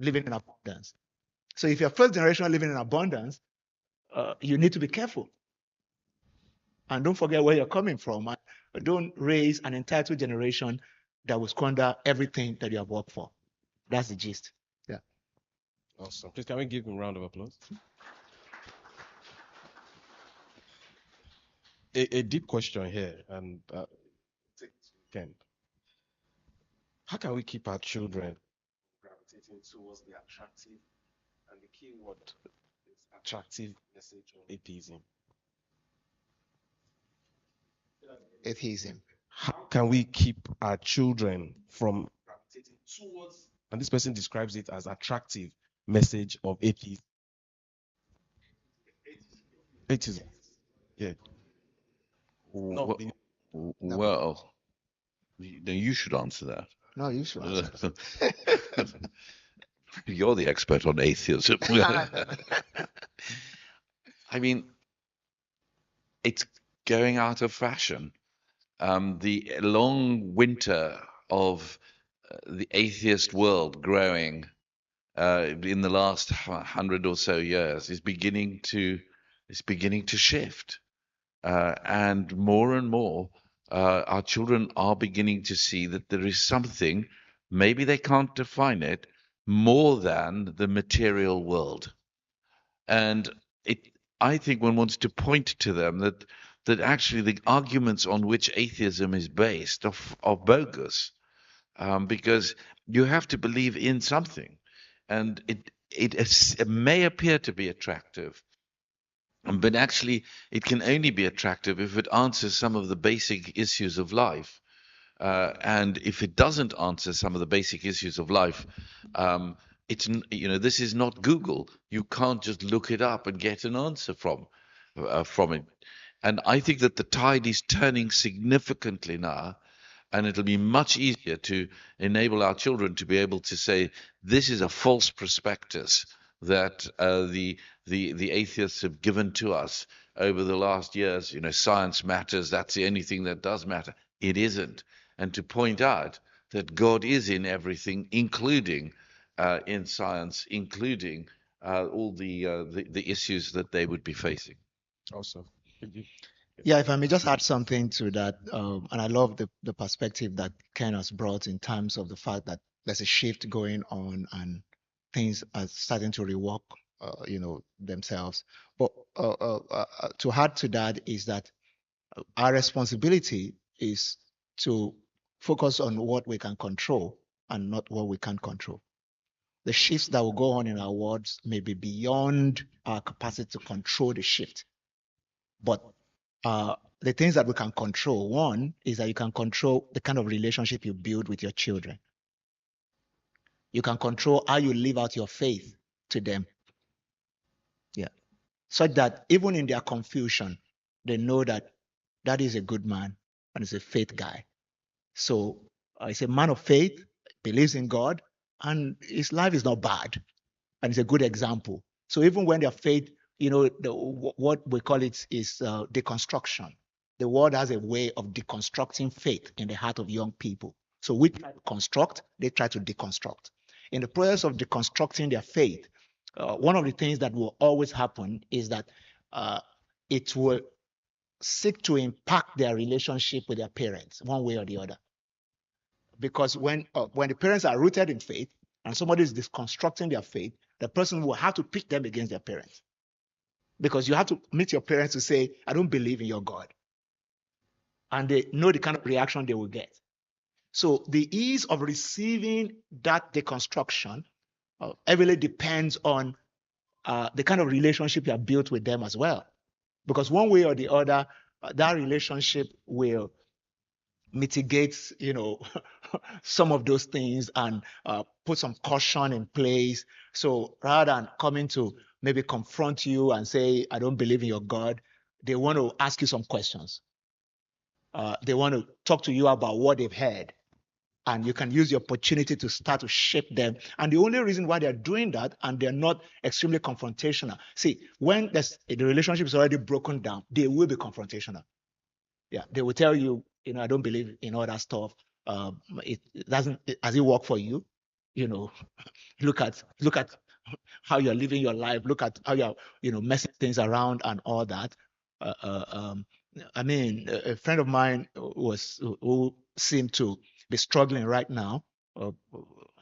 living in abundance. So if you're first generation living in abundance, you need to be careful. And don't forget where you're coming from. And don't raise an entitled generation that will squander everything that you have worked for. That's the gist. Yeah. Awesome. Please, can we give him a round of applause? A deep question here, and Ken, how can we keep our children gravitating towards the attractive, and the key word is attractive message of atheism? Atheism. How can we keep our children from gravitating towards, and this person describes it as attractive message of atheism? Atheism. Yeah. Well, well, you should answer that. No, you should answer. You're the expert on atheism. I mean, it's going out of fashion. The long winter of the atheist world growing in the last 100 or so years is beginning to shift, and more our children are beginning to see that there is something, maybe they can't define it, more than the material world. And I think one wants to point to them that actually the arguments on which atheism is based are bogus, because you have to believe in something, and it may appear to be attractive, but actually it can only be attractive if it answers some of the basic issues of life. And if it doesn't answer some of the basic issues of life, this is not Google. You can't just look it up and get an answer from. from it. And I think that the tide is turning significantly now, and it'll be much easier to enable our children to be able to say, this is a false prospectus that the atheists have given to us over the last years. You know, science matters, that's the only thing that does matter. It isn't. And to point out that God is in everything, including in science, including all the issues that they would be facing. Awesome. Yeah, if I may just add something to that, and I love the perspective that Ken has brought in terms of the fact that there's a shift going on and things are starting to rework, themselves. But to add to that is that our responsibility is to focus on what we can control and not what we can't control. The shifts that will go on in our worlds may be beyond our capacity to control the shift. But the things that we can control, one is that you can control the kind of relationship you build with your children. You can control how you live out your faith to them. Yeah. Such that even in their confusion, they know that that is a good man and is a faith guy. So he's a man of faith, believes in God, and his life is not bad. And it's a good example. So even when their faith, what we call it is deconstruction. The world has a way of deconstructing faith in the heart of young people. So we try to construct, they try to deconstruct. In the process of deconstructing their faith, one of the things that will always happen is that it will seek to impact their relationship with their parents, one way or the other. Because when the parents are rooted in faith and somebody is deconstructing their faith, the person will have to pick them against their parents. Because you have to meet your parents to say, I don't believe in your God. And they know the kind of reaction they will get. So the ease of receiving that deconstruction heavily depends on the kind of relationship you have built with them as well. Because one way or the other, that relationship will mitigate, some of those things and put some caution in place. So rather than coming to maybe confront you and say, I don't believe in your God, they want to ask you some questions. They want to talk to you about what they've heard. And you can use the opportunity to start to shape them. And the only reason why they're doing that and they're not extremely confrontational. See, when the relationship is already broken down, they will be confrontational. Yeah, they will tell you, I don't believe in all that stuff. It doesn't. Does it work for you? Look at how you're living your life. Look at how you're messing things around and all that. I mean, a friend of mine who seemed to be struggling right now. An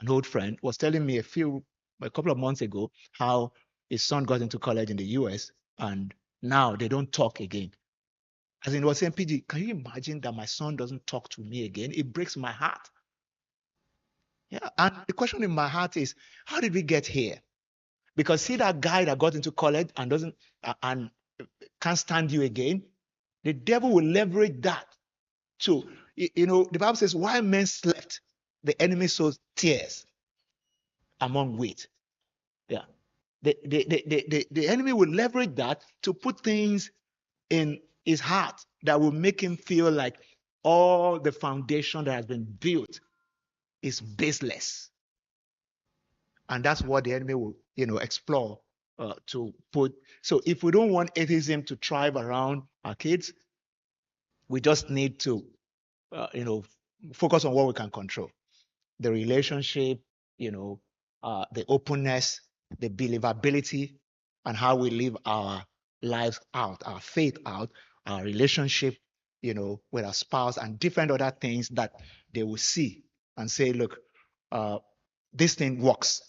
old friend was telling me a couple of months ago how his son got into college in the U.S. and now they don't talk again. As in, he was saying, PG, can you imagine that my son doesn't talk to me again? It breaks my heart. Yeah, and the question in my heart is, how did we get here? Because see that guy that got into college and doesn't and can't stand you again, the devil will leverage that. So the Bible says, while men slept, the enemy sows tears among wheat. Yeah, the enemy will leverage that to put things in his heart that will make him feel like all the foundation that has been built is baseless. And that's what the enemy will, explore to put. So if we don't want atheism to thrive around our kids, we just need to, focus on what we can control. The relationship, the openness, the believability, and how we live our lives out, our faith out, our relationship, with our spouse and different other things that they will see and say, look, this thing works.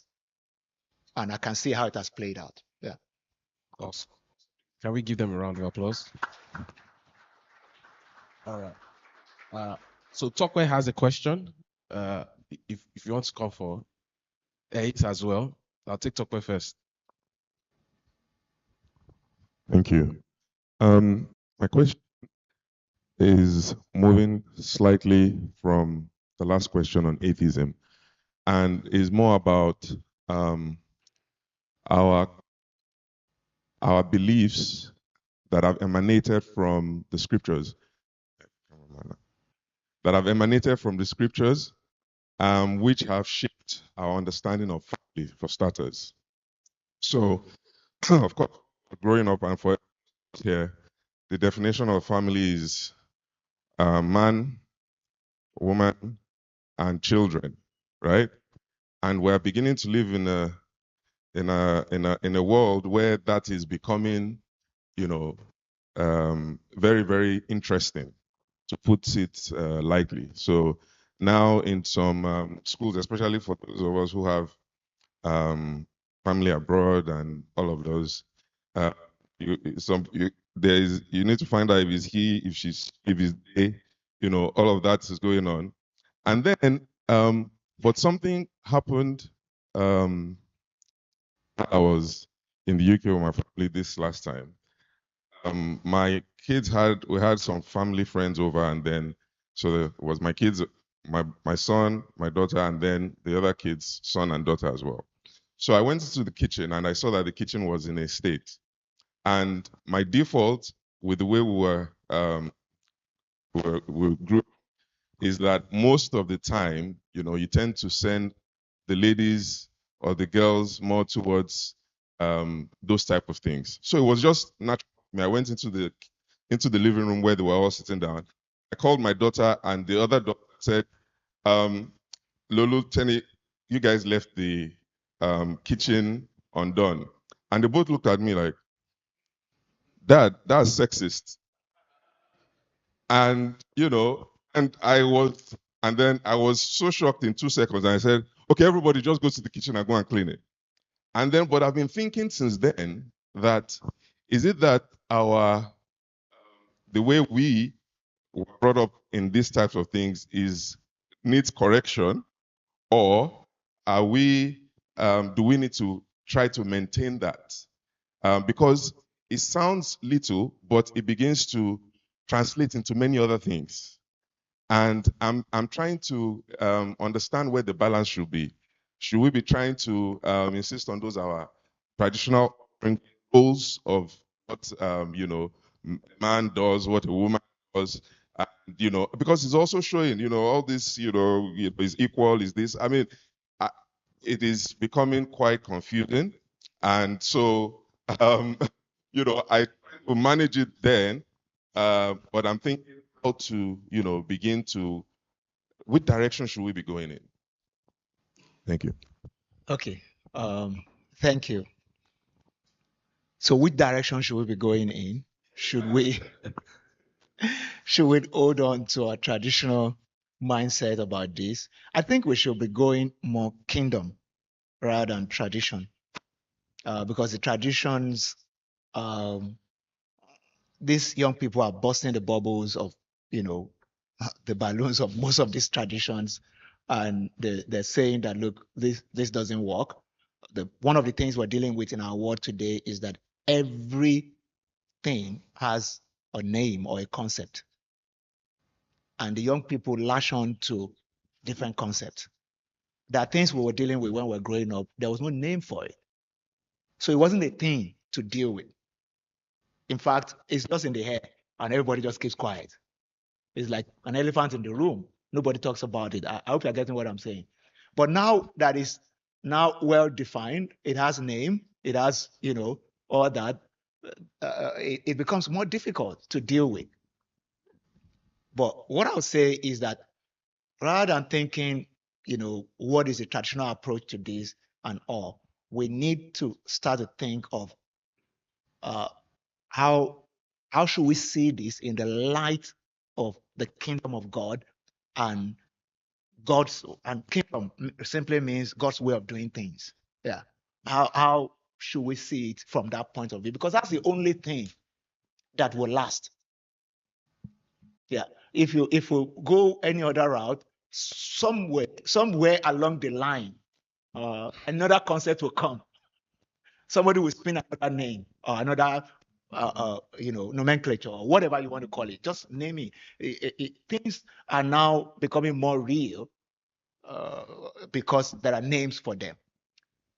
And I can see how it has played out. Yeah. Awesome. Can we give them a round of applause? All right. So Tokwe has a question. If you want to come for it as well, I'll take Tokwe first. Thank you. My question is moving slightly from the last question on atheism and is more about our beliefs that have emanated from the scriptures, which have shaped our understanding of family, for starters. So, of course, growing up and for here, the definition of family is man, woman, and children, right? And we're beginning to live in a world where that is becoming, very, very interesting, to put it lightly. So now in some schools, especially for those of us who have family abroad and all of those, you need to find out if it's he, if it's they, all of that is going on. And then, but something happened. I was in the UK with my family this last time. My kids we had some family friends over, and then so it was my kids, my son, my daughter, and then the other kids, son and daughter as well. So I went into the kitchen and I saw that the kitchen was in a state. And my default with the way we grew is that most of the time, you tend to send the ladies or the girls more towards those type of things. So it was just natural. I went into the living room where they were all sitting down. I called my daughter, and the other daughter said, Lulu, Tenny, you guys left the kitchen undone. And they both looked at me like, Dad, that's sexist. And, and then I was so shocked in 2 seconds. And I said, okay, everybody just go to the kitchen and go and clean it. And then, but I've been thinking since then that, is it that the way we were brought up in these types of things needs correction, or do we need to try to maintain that? Because it sounds little, but it begins to translate into many other things. And I'm trying to understand where the balance should be. Should we be trying to insist on those our traditional roles of what man does, what a woman does, and, because it's also showing, all this, is equal, is this. I mean, it is becoming quite confusing, and so I try to manage it then, but I'm thinking how to, begin to, which direction should we be going in? Thank you. Okay. Thank you. So which direction should we be going in? Should we hold on to our traditional mindset about this? I think we should be going more kingdom rather than tradition, because the traditions, these young people are busting the bubbles of, the balloons of most of these traditions, and they're saying that, look, this doesn't work. One of the things we're dealing with in our world today is that everything has a name or a concept, and the young people lash on to different concepts. There are things we were dealing with when we were growing up. There was no name for it, so it wasn't a thing to deal with. In fact, it's just in the air, and everybody just keeps quiet. It's like an elephant in the room. Nobody talks about it. I hope you're getting what I'm saying. But now that is now well defined, it has a name, it has, all that, it becomes more difficult to deal with. But what I'll say is that rather than thinking, what is the traditional approach to this and all, we need to start to think of uh, how should we see this in the light of the kingdom of God, and kingdom simply means God's way of doing things. Yeah. How should we see it from that point of view? Because that's the only thing that will last. Yeah. If we go any other route, somewhere along the line, another concept will come. Somebody will spin another name or another nomenclature or whatever you want to call it. Just name it. Things are now becoming more real because there are names for them.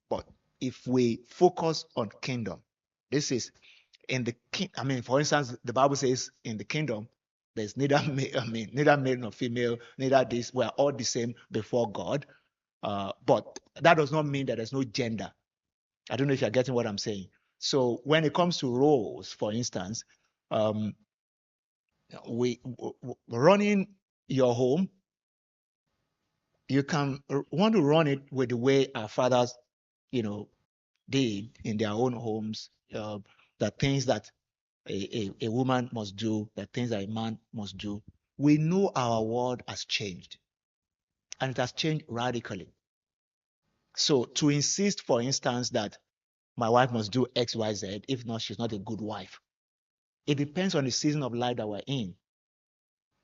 But if we focus on kingdom, this is in the I mean, for instance, the Bible says in the kingdom, there's neither neither male nor female, neither this. We're all the same before God. But that does not mean that there's no gender. I don't know if you're getting what I'm saying. So when it comes to roles, for instance, um, running your home, you can want to run it with the way our fathers, did in their own homes. The things that a woman must do, the things that a man must do. We know our world has changed, and it has changed radically. So to insist, for instance, that my wife must do X, Y, Z, if not, she's not a good wife. It depends on the season of life that we're in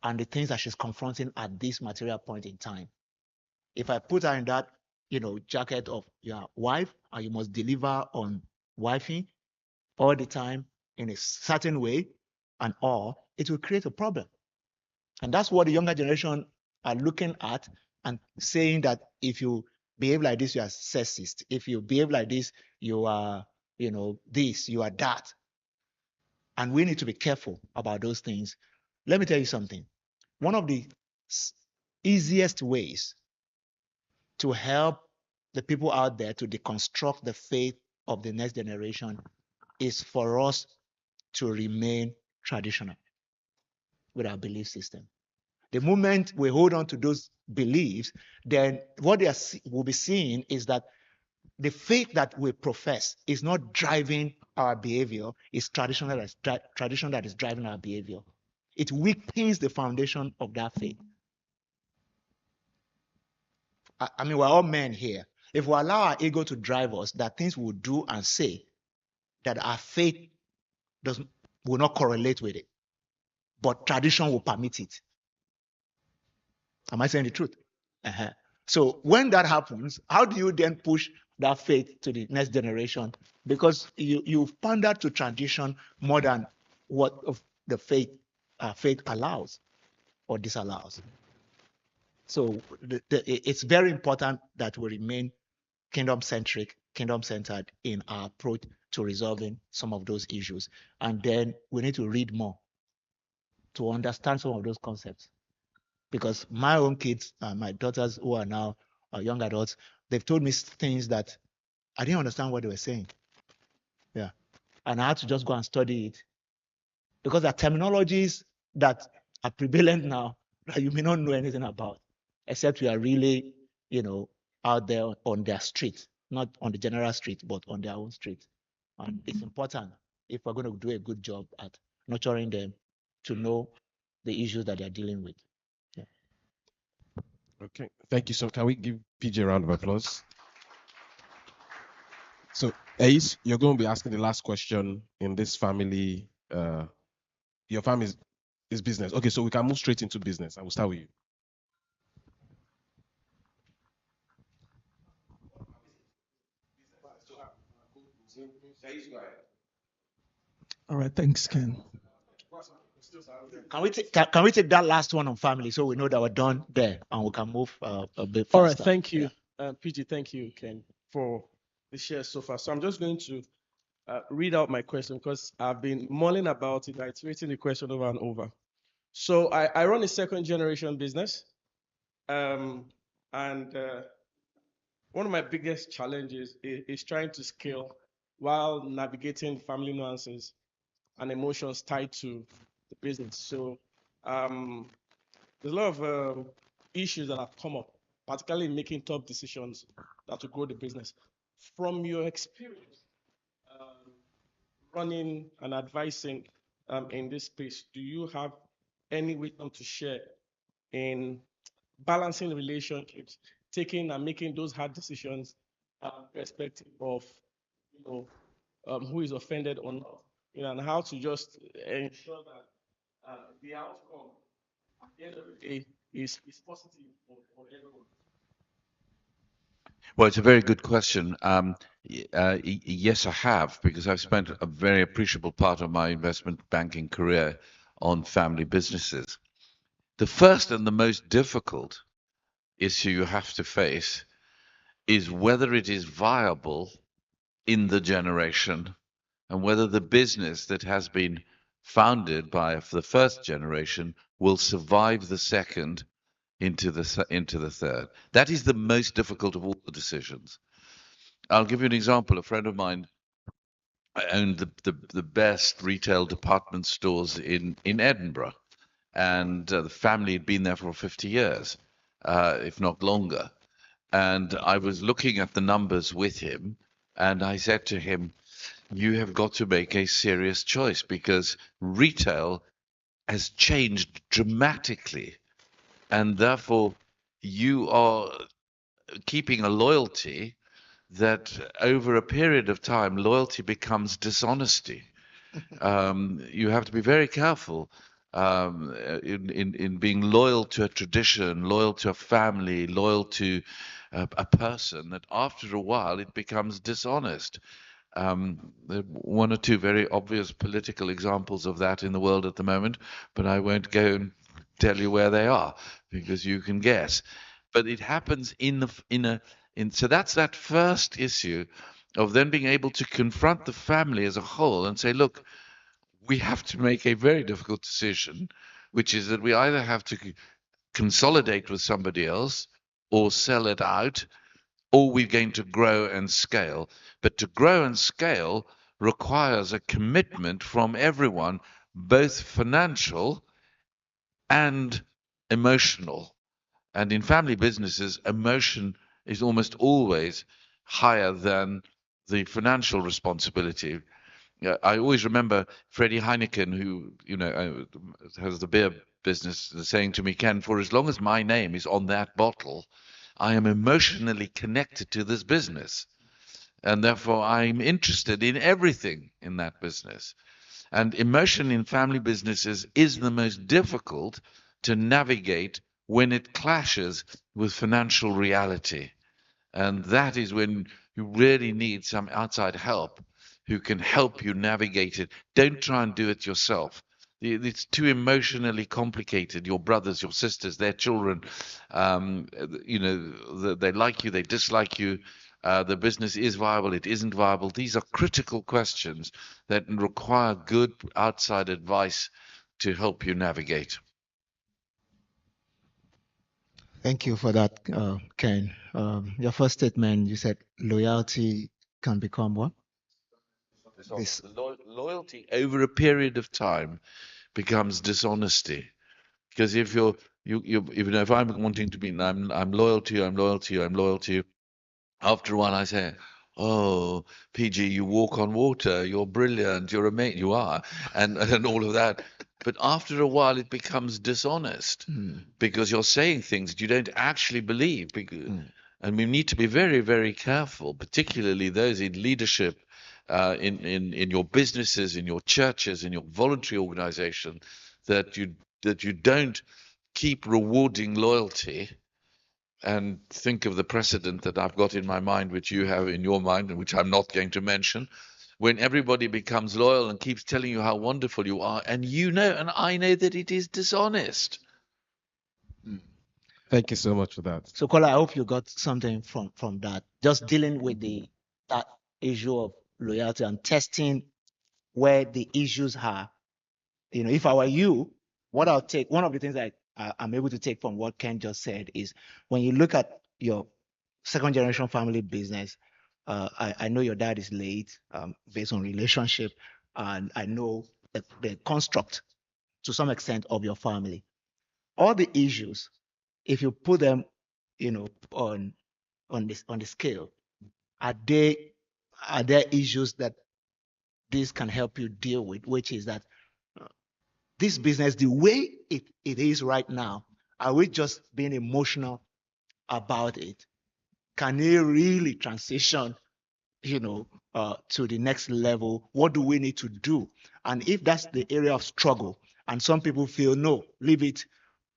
and the things that she's confronting at this material point in time. If I put her in that, jacket of your wife, and you must deliver on wifing all the time in a certain way and all, it will create a problem. And that's what the younger generation are looking at and saying that if you behave like this, you are sexist. If you behave like this, you are, this, you are that. And we need to be careful about those things. Let me tell you something. One of the easiest ways to help the people out there to deconstruct the faith of the next generation is for us to remain traditional with our belief system. The moment we hold on to those beliefs, then what they will be seeing is that the faith that we profess is not driving our behavior, it's tradition that is driving our behavior. It weakens the foundation of that faith. I mean, we're all men here. If we allow our ego to drive us, that things we'll do and say that our faith will not correlate with it, but tradition will permit it. Am I saying the truth? Uh-huh. So when that happens, how do you then push that faith to the next generation? Because you've pandered to tradition more than what of the faith allows or disallows. So it's very important that we remain kingdom-centric, kingdom-centered in our approach to resolving some of those issues. And then we need to read more to understand some of those concepts. Because my own kids, my daughters who are now young adults, they've told me things that I didn't understand what they were saying. Yeah. And I had to just go and study it. Because there are terminologies that are prevalent now that you may not know anything about, except you are really, out there on their street, not on the general street, but on their own street. And it's important if we're going to do a good job at nurturing them to know the issues that they're dealing with. Yeah. Okay, thank you. So can we give PJ a round of applause? So Ace, you're going to be asking the last question in this family. Your family is business. Okay, so we can move straight into business. I will start with you. All right, thanks, Ken. Can we take that last one on family so we know that we're done there and we can move a bit faster? All right, thank you, PG. Thank you, Ken, for the share so far. So I'm just going to read out my question because I've been mulling about it, iterating the question over and over. So I run a second generation business, and one of my biggest challenges is trying to scale while navigating family nuances and emotions tied to the business. So there's a lot of issues that have come up, particularly in making tough decisions that will grow the business. From your experience running and advising in this space, do you have any wisdom to share in balancing relationships, taking and making those hard decisions, irrespective of who is offended or not, and how to just ensure that the outcome at the end of the day is positive for everyone? Well, it's a very good question. Yes, I have, because I've spent a very appreciable part of my investment banking career on family businesses. The first and the most difficult issue you have to face is whether it is viable in the generation and whether the business that has been founded by the first generation will survive the second into the third. That is the most difficult of all the decisions. I'll give you an example. A friend of mine owned the best retail department stores in Edinburgh, and the family had been there for 50 years, if not longer. And I was looking at the numbers with him, and I said to him, "You have got to make a serious choice because retail has changed dramatically, and therefore you are keeping a loyalty that over a period of time, loyalty becomes dishonesty. You have to be very careful in being loyal to a tradition, loyal to a family, loyal to a person, that after a while it becomes dishonest. There are one or two very obvious political examples of that in the world at the moment, but I won't go and tell you where they are because you can guess. But it happens so that's that first issue of then being able to confront the family as a whole and say, look, we have to make a very difficult decision, which is that we either have to consolidate with somebody else or sell it out, or we're going to grow and scale. But to grow and scale requires a commitment from everyone, both financial and emotional. And in family businesses, emotion is almost always higher than the financial responsibility. Yeah, I always remember Freddie Heineken, who has the beer business, saying to me, "Ken, for as long as my name is on that bottle, I am emotionally connected to this business, and therefore I'm interested in everything in that business." And emotion in family businesses is the most difficult to navigate when it clashes with financial reality. And that is when you really need some outside help who can help you navigate it. Don't try and do it yourself. It's too emotionally complicated. Your brothers, your sisters, their children, they like you, they dislike you. The business is viable, it isn't viable. These are critical questions that require good outside advice to help you navigate. Thank you for that, Ken. Your first statement, you said loyalty can become what? This. Loyalty over a period of time becomes dishonesty. Because if if I'm wanting to be, I'm loyal to you, I'm loyal to you, I'm loyal to you. After a while, I say, "Oh, PG, you walk on water. You're brilliant. You're amazing. You are," and all of that. But after a while, it becomes dishonest because you're saying things that you don't actually believe. And we need to be very, very careful, particularly those in leadership, in your businesses, in your churches, in your voluntary organization, that you don't keep rewarding loyalty. And think of the precedent that I've got in my mind, which you have in your mind, and which I'm not going to mention. When everybody becomes loyal and keeps telling you how wonderful you are, and you know, and I know that it is dishonest. Thank you so much for that. So, Kola, I hope you got something from that. Just dealing with that issue of loyalty and testing where the issues are. If I were you, what I'll take, one of the things I'm able to take from what Ken just said is when you look at your second generation family business, I know your dad is late based on relationship, and I know the construct to some extent of your family. All the issues, if you put them, on the scale, are there issues that this can help you deal with, which is that this business, the way it is right now, are we just being emotional about it? Can it really transition, to the next level? What do we need to do? And if that's the area of struggle, and some people feel, no, leave it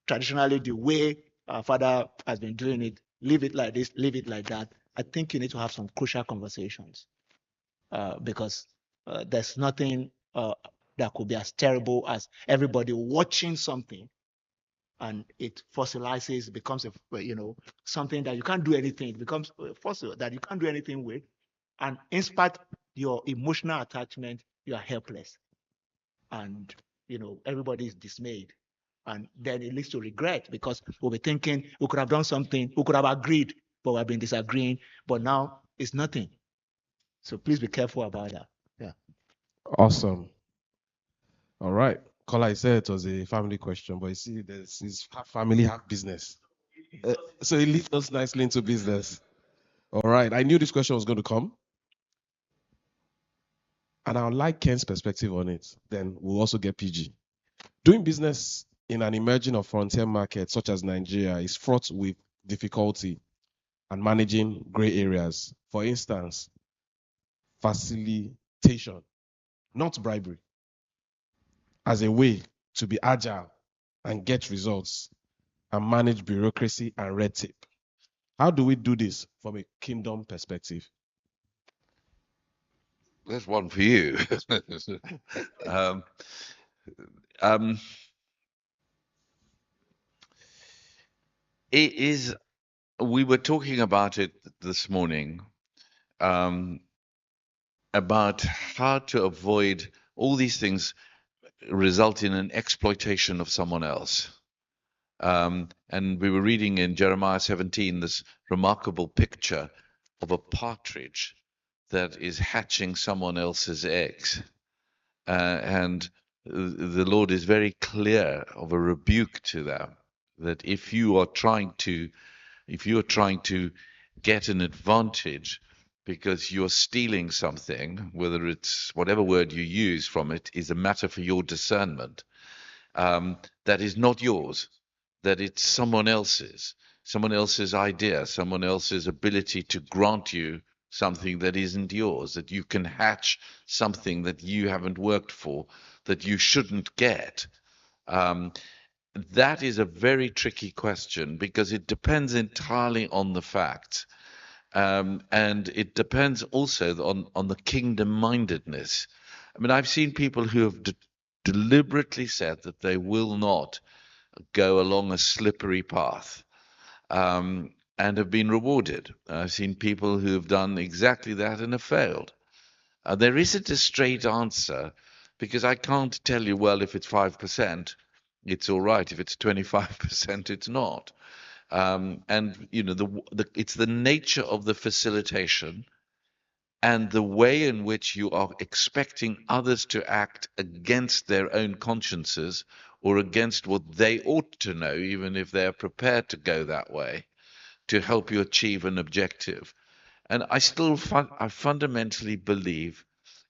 traditionally the way our father has been doing it, leave it like this, leave it like that, I think you need to have some crucial conversations because there's nothing that could be as terrible as everybody watching something and it fossilizes, becomes something that you can't do anything. It becomes fossil that you can't do anything with. And in spite your emotional attachment, you are helpless. And, everybody is dismayed. And then it leads to regret because we'll be thinking we could have done something, we could have agreed, but we've been disagreeing. But now it's nothing. So please be careful about that. Yeah. Awesome. All right. Kola, I said it was a family question, but you see, there's his family have business. So it leads us nicely into business. All right. I knew this question was going to come, and I would like Ken's perspective on it. Then we'll also get PG. Doing business in an emerging or frontier market such as Nigeria is fraught with difficulty and managing gray areas. For instance, facilitation, not bribery, as a way to be agile and get results and manage bureaucracy and red tape. How do we do this from a kingdom perspective? That's one for you. um, um, it is. We were talking about it this morning, um, about how to avoid all these things result in an exploitation of someone else. And we were reading in Jeremiah 17 this remarkable picture of a partridge that is hatching someone else's eggs. And the Lord is very clear of a rebuke to them, that if you are trying to get an advantage because you're stealing something, whether it's whatever word you use from it is a matter for your discernment, that is not yours, that it's someone else's idea, someone else's ability to grant you something that isn't yours, that you can hatch something that you haven't worked for, that you shouldn't get. Um, that is a very tricky question because it depends entirely on the facts. And it depends also on the kingdom mindedness. I mean, I've seen people who have deliberately said that they will not go along a slippery path, and have been rewarded. I've seen people who have done exactly that and have failed. There isn't a straight answer because I can't tell you, well, if it's 5%, it's all right. If it's 25%, it's not. And it's the nature of the facilitation and the way in which you are expecting others to act against their own consciences or against what they ought to know, even if they're prepared to go that way, to help you achieve an objective. And I fundamentally believe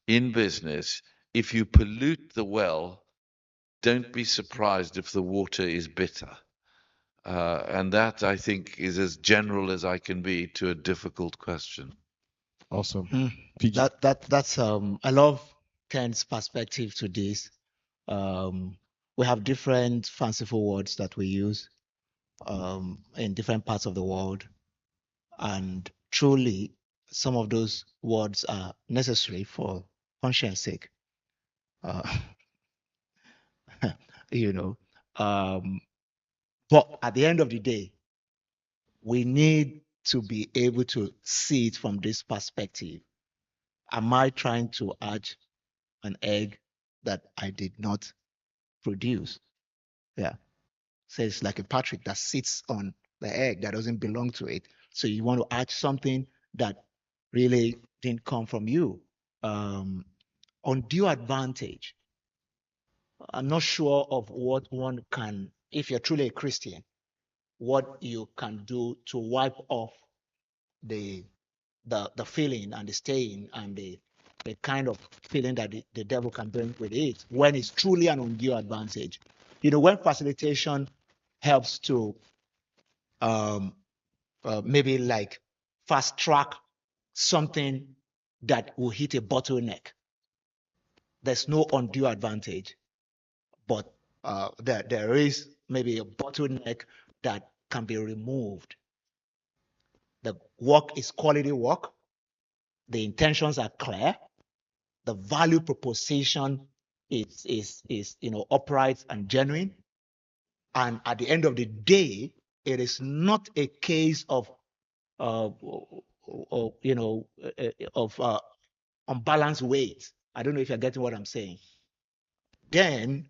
in business, if you pollute the well, don't be surprised if the water is bitter. And that, I think, is as general as I can be to a difficult question. Awesome. Mm. PG. That's I love Ken's perspective to this. We have different fanciful words that we use in different parts of the world, and truly, some of those words are necessary for conscience sake. Uh, you know, um, but at the end of the day, we need to be able to see it from this perspective. Am I trying to hatch an egg that I did not produce? Yeah. So it's like a Patrick that sits on the egg that doesn't belong to it. So you want to hatch something that really didn't come from you. Undue advantage. I'm not sure of what one can, if you're truly a Christian, what you can do to wipe off the the feeling and the stain and the kind of feeling that the devil can bring with it when it's truly an undue advantage. When facilitation helps to maybe like fast track something that will hit a bottleneck, there's no undue advantage, but there is maybe a bottleneck that can be removed. The work is quality work. The intentions are clear. The value proposition is upright and genuine. And at the end of the day, it is not a case of uh, of unbalanced weight. I don't know if you're getting what I'm saying. Then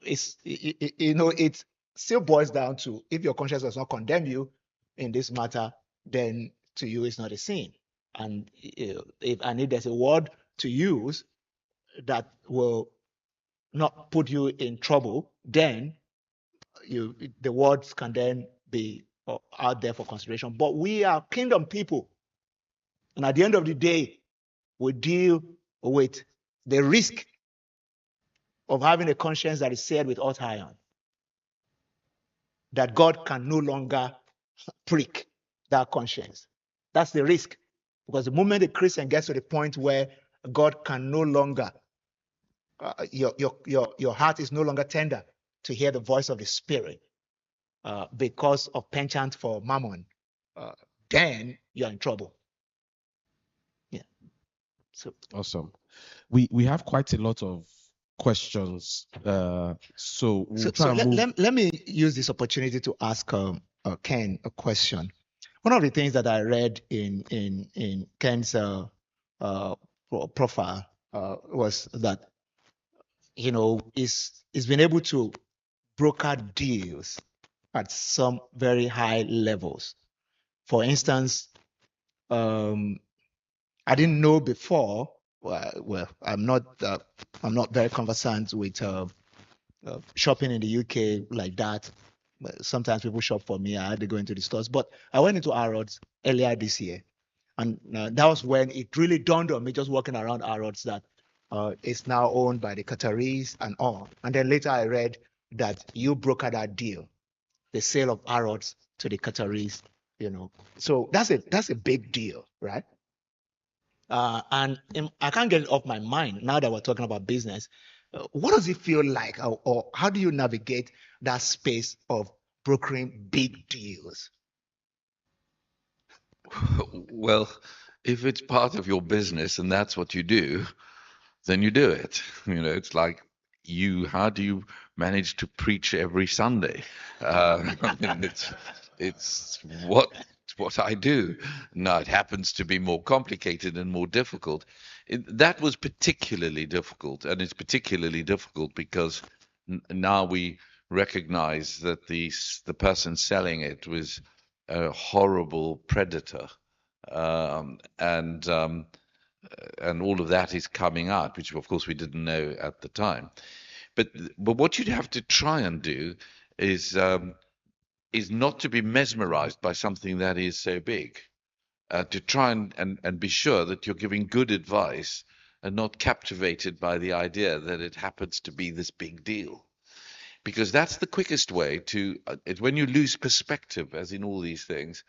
it still boils down to, if your conscience does not condemn you in this matter, then to you it's not a sin. And if there's a word to use that will not put you in trouble, then the words can then be out there for consideration. But we are kingdom people, and at the end of the day, we deal with the risk of having a conscience that is seared with hot iron, that God can no longer prick that conscience. That's the risk. Because the moment a Christian gets to the point where God can no longer, your heart is no longer tender to hear the voice of the Spirit because of penchant for mammon, then you're in trouble. Yeah. So Awesome. We have quite a lot of questions. So we'll try and move. let me use this opportunity to ask Ken a question. One of the things that I read in Ken's profile was that he's been able to broker deals at some very high levels. For instance, I didn't know before. Well, I'm not very conversant with shopping in the UK like that. Sometimes people shop for me. I had to go into the stores, but I went into Harrods earlier this year, and that was when it really dawned on me, just walking around Harrods, that it's now owned by the Qataris and all. And then later I read that you brokered that deal, the sale of Harrods to the Qataris. So that's a big deal, right? And I can't get it off my mind now that we're talking about business. What does it feel like, or how do you navigate that space of brokering big deals? Well, if it's part of your business and that's what you do, then you do it. It's like how do you manage to preach every Sunday? I mean, it's what I do. Now, it happens to be more complicated and more difficult. That was particularly difficult, and it's particularly difficult because now we recognize that the person selling it was a horrible predator, and all of that is coming out, which of course we didn't know at the time. But what you'd have to try and do is not to be mesmerized by something that is so big. To try and be sure that you're giving good advice and not captivated by the idea that it happens to be this big deal. Because that's the quickest way to, when you lose perspective, as in all these things,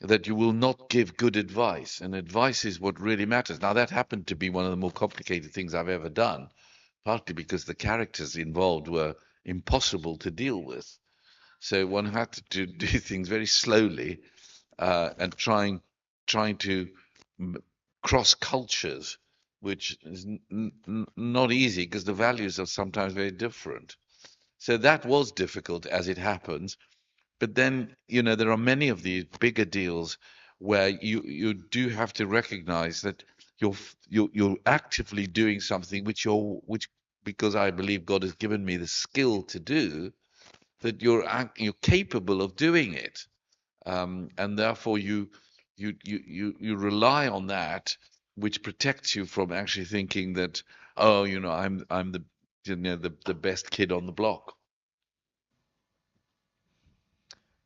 that you will not give good advice. And advice is what really matters. Now, that happened to be one of the more complicated things I've ever done, partly because the characters involved were impossible to deal with. So one had to do things very slowly and trying to cross cultures, which is not easy because the values are sometimes very different. So that was difficult, as it happens. But then, there are many of these bigger deals where you do have to recognize that you're actively doing something which because I believe God has given me the skill to do, that you're capable of doing it, and therefore you rely on that, which protects you from actually thinking that, oh, I'm the best kid on the block.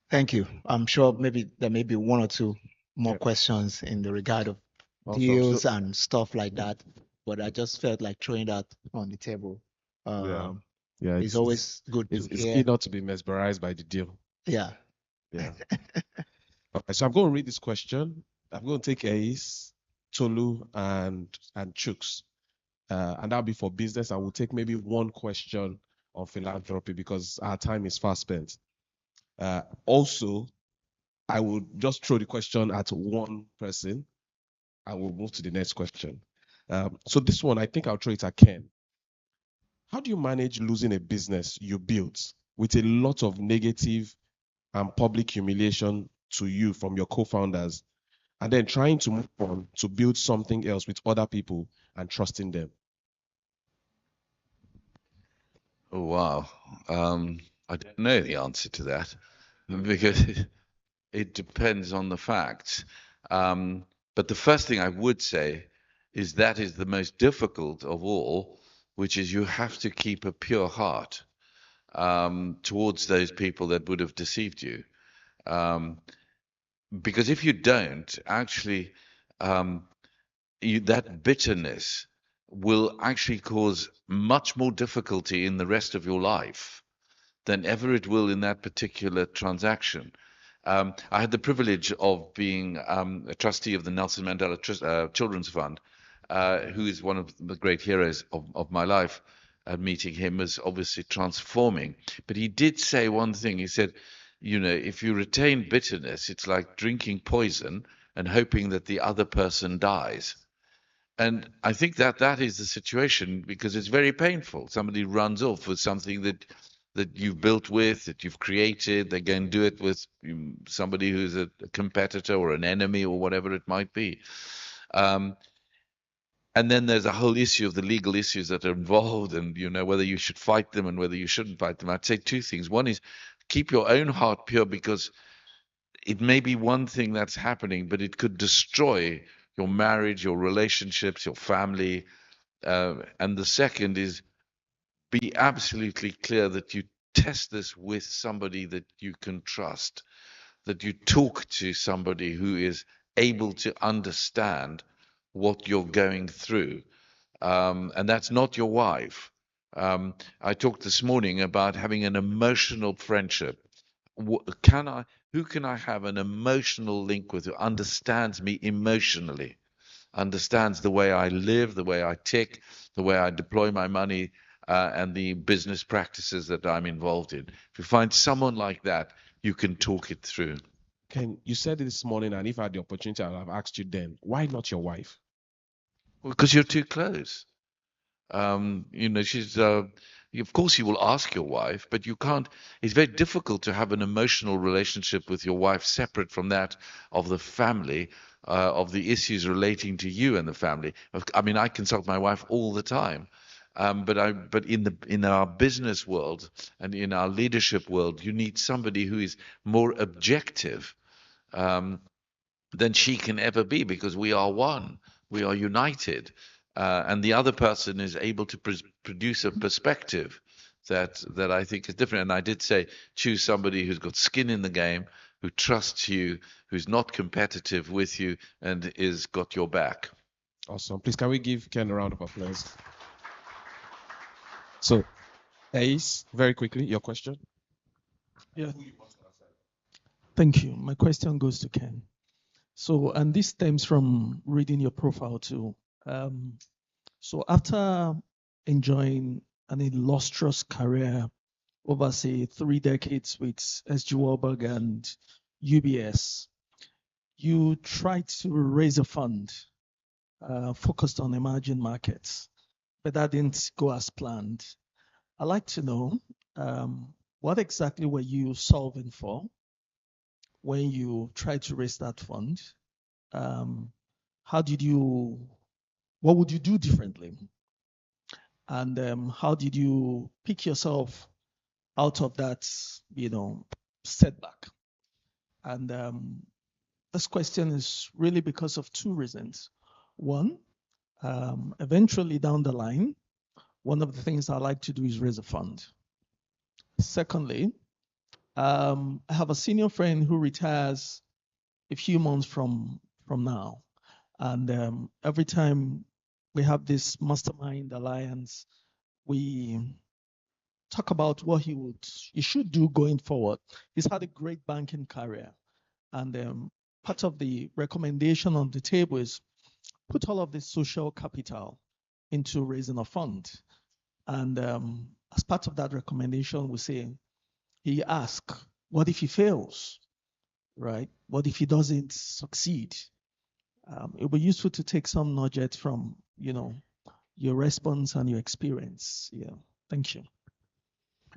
Thank you. I'm sure maybe there may be one or two more questions in the regard of deals and stuff like that, but I just felt like throwing that on the table. Yeah, it's always good to it's hear. key not to be mesmerized by the deal. Yeah. Okay, so I'm going to read this question. I'm going to take Ace, Tolu, and Chooks, and that'll be for business. I will take maybe one question on philanthropy because our time is fast spent. Also, I will just throw the question at one person. I will move to the next question. So this one, I think I'll throw it at Ken. How do you manage losing a business you built with a lot of negative and public humiliation to you from your co-founders and then trying to move on to build something else with other people and trusting them? Oh, wow. I don't know the answer to that because it depends on the facts. But the first thing I would say is that is the most difficult of all, which is you have to keep a pure heart towards those people that would have deceived you. Um, because if you don't, actually, um, that bitterness will actually cause much more difficulty in the rest of your life than ever it will in that particular transaction. I had the privilege of being a trustee of the Nelson Mandela Children's Fund, who is one of the great heroes of my life. Meeting him was obviously transforming. But he did say one thing. He said, you know, if you retain bitterness, it's like drinking poison and hoping that the other person dies. And I think that that is the situation because it's very painful. Somebody runs off with something that you've built with, that you've created. They go and do it with somebody who's a competitor or an enemy or whatever it might be. Um, and then there's a whole issue of the legal issues that are involved, and you know whether you should fight them and whether you shouldn't fight them. I'd say two things. One is keep your own heart pure because it may be one thing that's happening, but it could destroy your marriage, your relationships, your family. And the second is be absolutely clear that you test this with somebody that you can trust, that you talk to somebody who is able to understand what you're going through. And that's not your wife. I talked this morning about having an emotional friendship. Can I, who can I have an emotional link with who understands me emotionally? Understands the way I live, the way I tick, the way I deploy my money, and the business practices that I'm involved in. If you find someone like that, you can talk it through. Ken, you said it this morning, and if I had the opportunity, I'd have asked you then, why not your wife? Because you're too close. You know, she's, of course, you will ask your wife, but you can't, it's very difficult to have an emotional relationship with your wife separate from that of the family, of the issues relating to you and the family. I mean, I consult my wife all the time. But in our business world and in our leadership world, you need somebody who is more objective, um, than she can ever be because we are one, we are united, and the other person is able to produce a perspective that I think is different. And I did say choose somebody who's got skin in the game, who trusts you, who's not competitive with you, and is got your back. Awesome. Please, can we give Ken a round of applause? So, Ace, very quickly, your question. Yeah. Thank you. My question goes to Ken. So, and this stems from reading your profile too. So, after enjoying an illustrious career over, say, 3 decades with SG Warburg and UBS, you tried to raise a fund focused on emerging markets, but that didn't go as planned. I'd like to know what exactly were you solving for when you tried to raise that fund? Um, how did you, what would you do differently? And how did you pick yourself out of that, setback? And this question is really because of two reasons. One, eventually down the line, one of the things I like to do is raise a fund. Secondly, I have a senior friend who retires a few months from now, and every time we have this mastermind alliance, we talk about what he should do going forward. He's had a great banking career, and part of the recommendation on the table is put all of this social capital into raising a fund. And as part of that recommendation, we say he asks, what if he fails, right? What if he doesn't succeed? It would be useful to take some nugget from, your response and your experience. Yeah, thank you.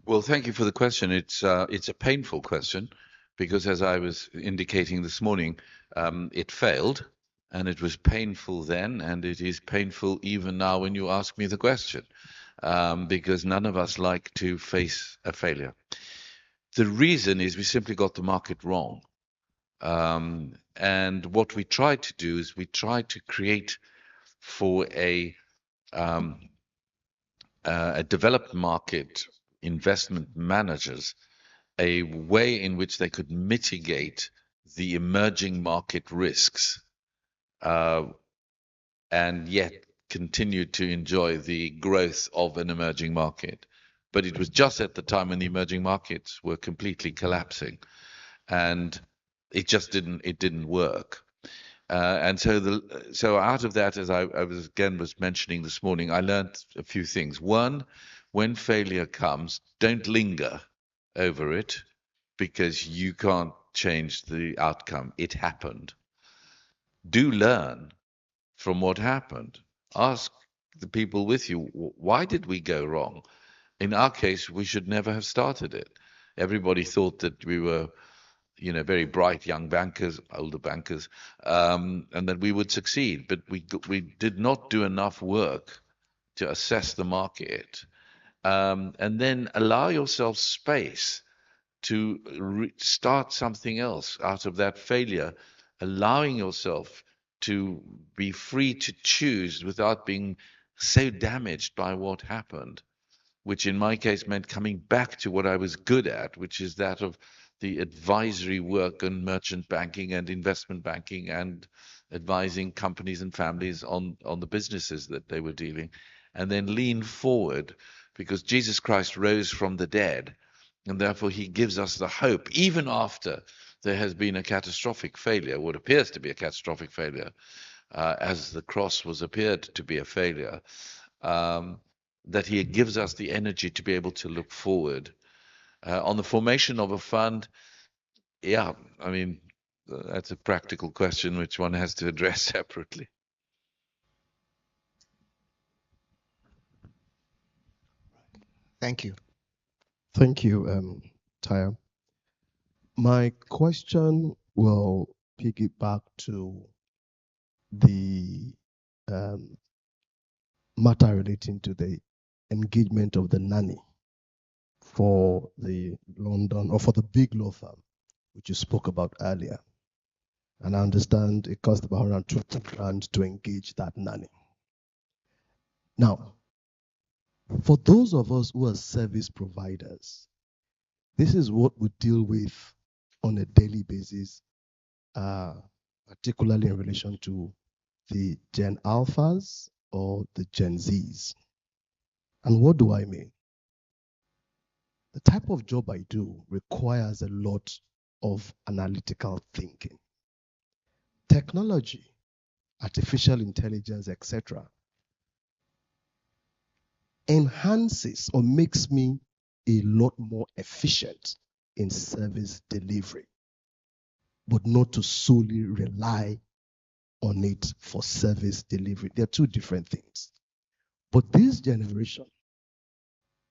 Well, thank you for the question. It's a painful question because as I was indicating this morning, it failed, and it was painful then, and it is painful even now when you ask me the question, because none of us like to face a failure. The reason is we simply got the market wrong. And what we tried to do is we tried to create for um, a developed market investment managers a way in which they could mitigate the emerging market risks, uh, and yet continue to enjoy the growth of an emerging market. But it was just at the time when the emerging markets were completely collapsing, and it didn't work. And so out of that, as I was mentioning this morning, I learned a few things. One, when failure comes, don't linger over it, because you can't change the outcome. It happened. Do learn from what happened. Ask the people with you, why did we go wrong? In our case, we should never have started it. Everybody thought that we were, very bright young bankers, older bankers, and that we would succeed. But we did not do enough work to assess the market, and then allow yourself space to start something else out of that failure, allowing yourself to be free to choose without being so damaged by what happened, which in my case meant coming back to what I was good at, which is that of the advisory work on merchant banking and investment banking and advising companies and families on the businesses that they were dealing, and then lean forward, because Jesus Christ rose from the dead, and therefore he gives us the hope, even after there has been a catastrophic failure, what appears to be a catastrophic failure, as the cross was appeared to be a failure, that he gives us the energy to be able to look forward. On the formation of a fund, yeah, I mean, that's a practical question which one has to address separately. Thank you. Thank you, Taya. My question will piggyback to the um, matter relating to the engagement of the nanny for the London or for the big law firm, which you spoke about earlier. And I understand it cost about around 20 grand to engage that nanny. Now, for those of us who are service providers, this is what we deal with on a daily basis, particularly in relation to the Gen Alphas or the Gen Zs. And what do I mean? The type of job I do requires a lot of analytical thinking. Technology, artificial intelligence, etc., enhances or makes me a lot more efficient in service delivery, but not to solely rely on it for service delivery. They're two different things. But this generation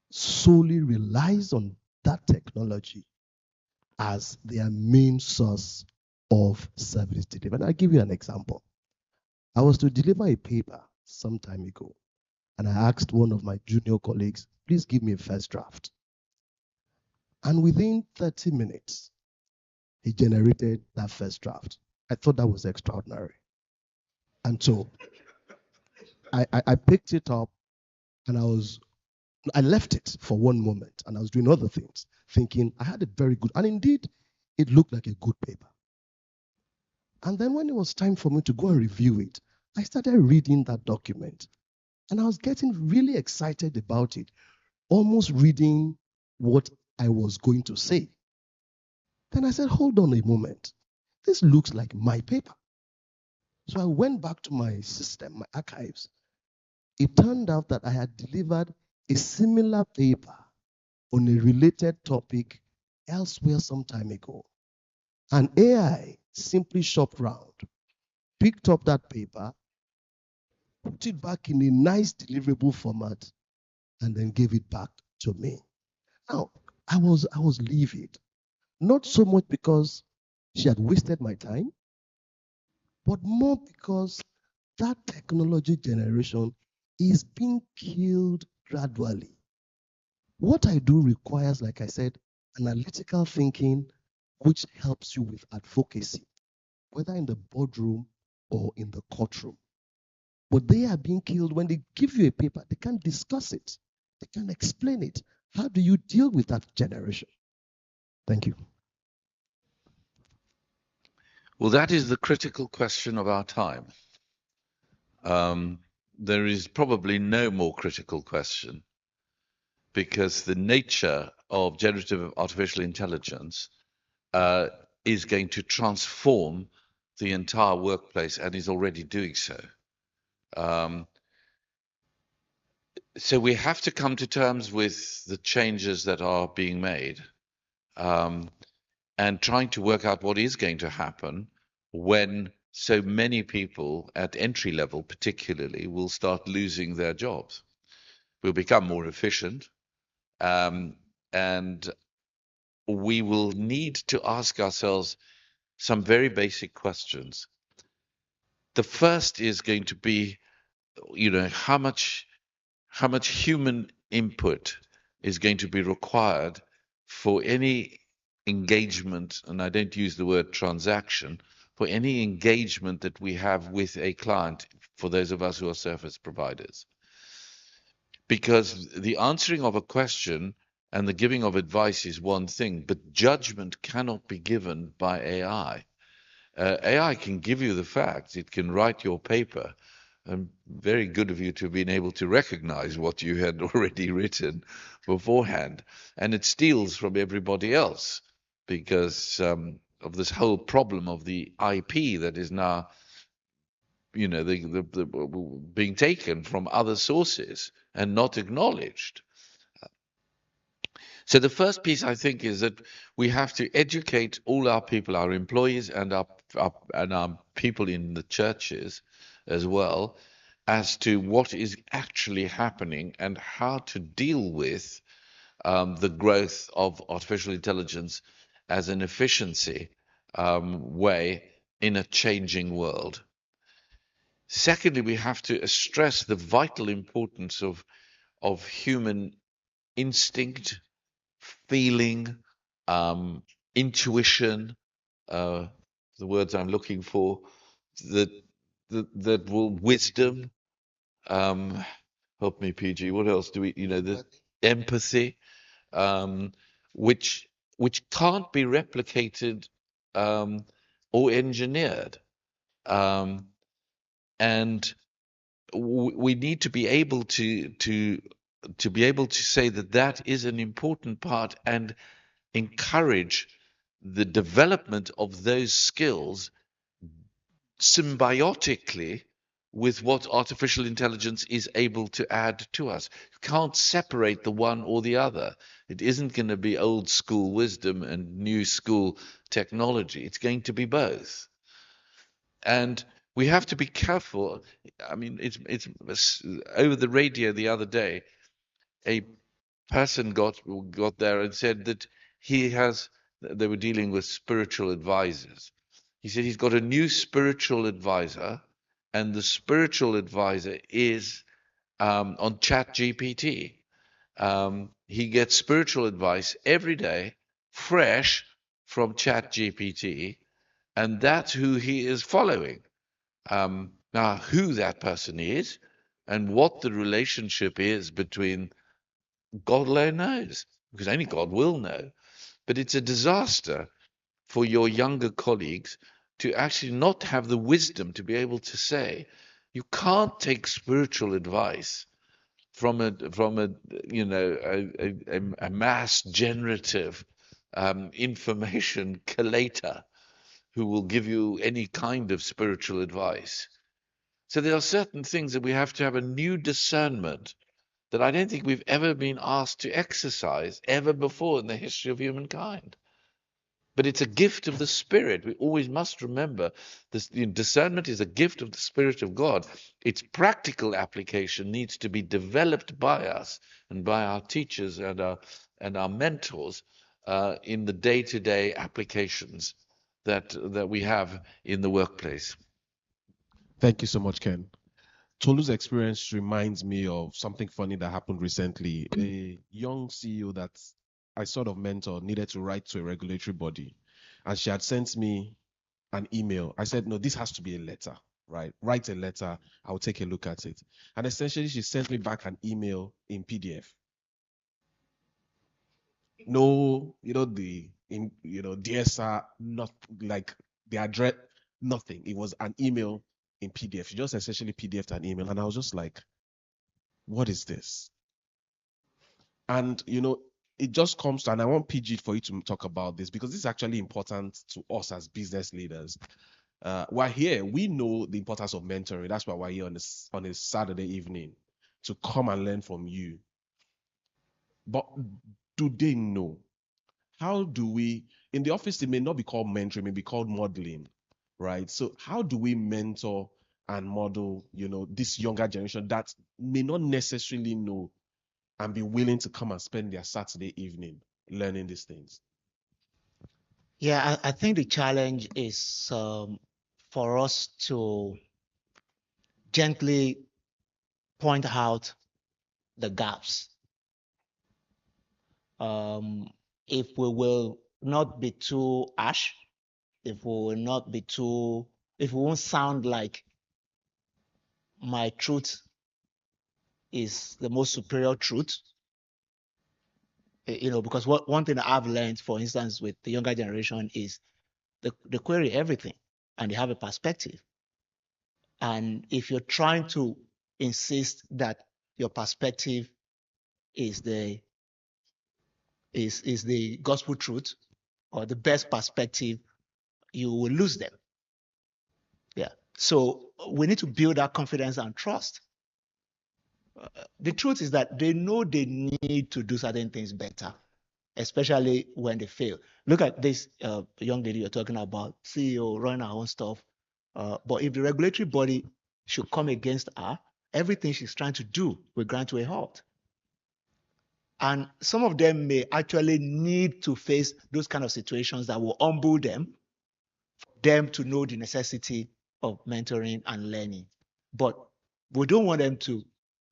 solely relies on that technology as their main source of service delivery. And I'll give you an example. I was to deliver a paper some time ago, and I asked one of my junior colleagues, please give me a first draft. And within 30 minutes, he generated that first draft. I thought that was extraordinary. And so I picked it up and I left it for one moment and I was doing other things, thinking I had a very good, and indeed, it looked like a good paper. And then when it was time for me to go and review it, I started reading that document and I was getting really excited about it, almost reading what I was going to say. Then I said, hold on a moment. This looks like my paper. So I went back to my system, my archives. It turned out that I had delivered a similar paper on a related topic elsewhere some time ago. And AI simply shopped round, picked up that paper, put it back in a nice deliverable format, and then gave it back to me. Now, I was livid. Not so much because she had wasted my time, but more because that technology generation is being killed gradually. What I do requires, like I said, analytical thinking, which helps you with advocacy, whether in the boardroom or in the courtroom. But they are being killed when they give you a paper, they can't discuss it, they can't explain it. How do you deal with that generation? Thank you. Well, that is the critical question of our time. There is probably no more critical question because the nature of generative artificial intelligence uh, is going to transform the entire workplace and is already doing so. Um, so we have to come to terms with the changes that are being made, and trying to work out what is going to happen when so many people at entry level, particularly, will start losing their jobs. We'll become more efficient, and we will need to ask ourselves some very basic questions. The first is going to be, how much human input is going to be required for any engagement, and I don't use the word transaction, for any engagement that we have with a client, for those of us who are service providers. Because the answering of a question and the giving of advice is one thing, but judgment cannot be given by AI. AI can give you the facts, it can write your paper, and very good of you to have been able to recognize what you had already written beforehand. And it steals from everybody else because of this whole problem of the IP that is now, being taken from other sources and not acknowledged. So the first piece I think is that we have to educate all our people, our employees, and our people in the churches as well, as to what is actually happening and how to deal with the growth of artificial intelligence as an efficiency way in a changing world. Secondly, we have to stress the vital importance of human instinct, feeling, intuition, uh, the words I'm looking for, that that will wisdom. Um, help me, PG. What else do we? The empathy, um, which can't be replicated or engineered, and we need to be able to be able to say that that is an important part and encourage the development of those skills symbiotically with what artificial intelligence is able to add to us. You can't separate the one or the other. It isn't going to be old school wisdom and new school technology. It's going to be both. And we have to be careful. I mean, it's over the radio the other day, a person got there and said that they were dealing with spiritual advisors. He said he's got a new spiritual advisor, and the spiritual advisor is on Chat GPT. He gets spiritual advice every day, fresh from Chat GPT, and that's who he is following. Now, who that person is and what the relationship is between, God alone knows, because only God will know. But it's a disaster for your younger colleagues to actually not have the wisdom to be able to say, you can't take spiritual advice from a mass generative information collator who will give you any kind of spiritual advice. So there are certain things that we have to have a new discernment that I don't think we've ever been asked to exercise ever before in the history of humankind. But it's a gift of the Spirit. We always must remember this. Discernment is a gift of the Spirit of God. Its practical application needs to be developed by us and by our teachers and our mentors in the day-to-day applications that we have in the workplace. Thank you so much, Ken. Tolu's experience reminds me of something funny that happened recently. A young CEO that I sort of mentored needed to write to a regulatory body, and she had sent me an email. I said, no, this has to be a letter, right? Write a letter. I'll take a look at it. And essentially, she sent me back an email in PDF. No, dear sir, not like the address, nothing. It was an email in PDF. She just essentially PDF'd an email, and I was just like, what is this? And it just comes to, and I want PG for you to talk about this because this is actually important to us as business leaders. We're here. We know the importance of mentoring. That's why we're here on a Saturday evening to come and learn from you. But do they know? How do we, in the office, it may not be called mentoring, it may be called modeling, right? So how do we mentor and model, this younger generation that may not necessarily know and be willing to come and spend their Saturday evening learning these things? Yeah, I think the challenge is for us to gently point out the gaps. If we will not be too harsh, if we will not be too, if we won't sound like my truth is the most superior truth, because one thing I've learned, for instance, with the younger generation is they query everything and they have a perspective. And if you're trying to insist that your perspective is the gospel truth or the best perspective, you will lose them. Yeah. So we need to build that confidence and trust. The truth is that they know they need to do certain things better, especially when they fail. Look at this young lady you're talking about, CEO running her own stuff. But if the regulatory body should come against her, everything she's trying to do will grind to a halt. And some of them may actually need to face those kind of situations that will humble them, for them to know the necessity of mentoring and learning. But we don't want them to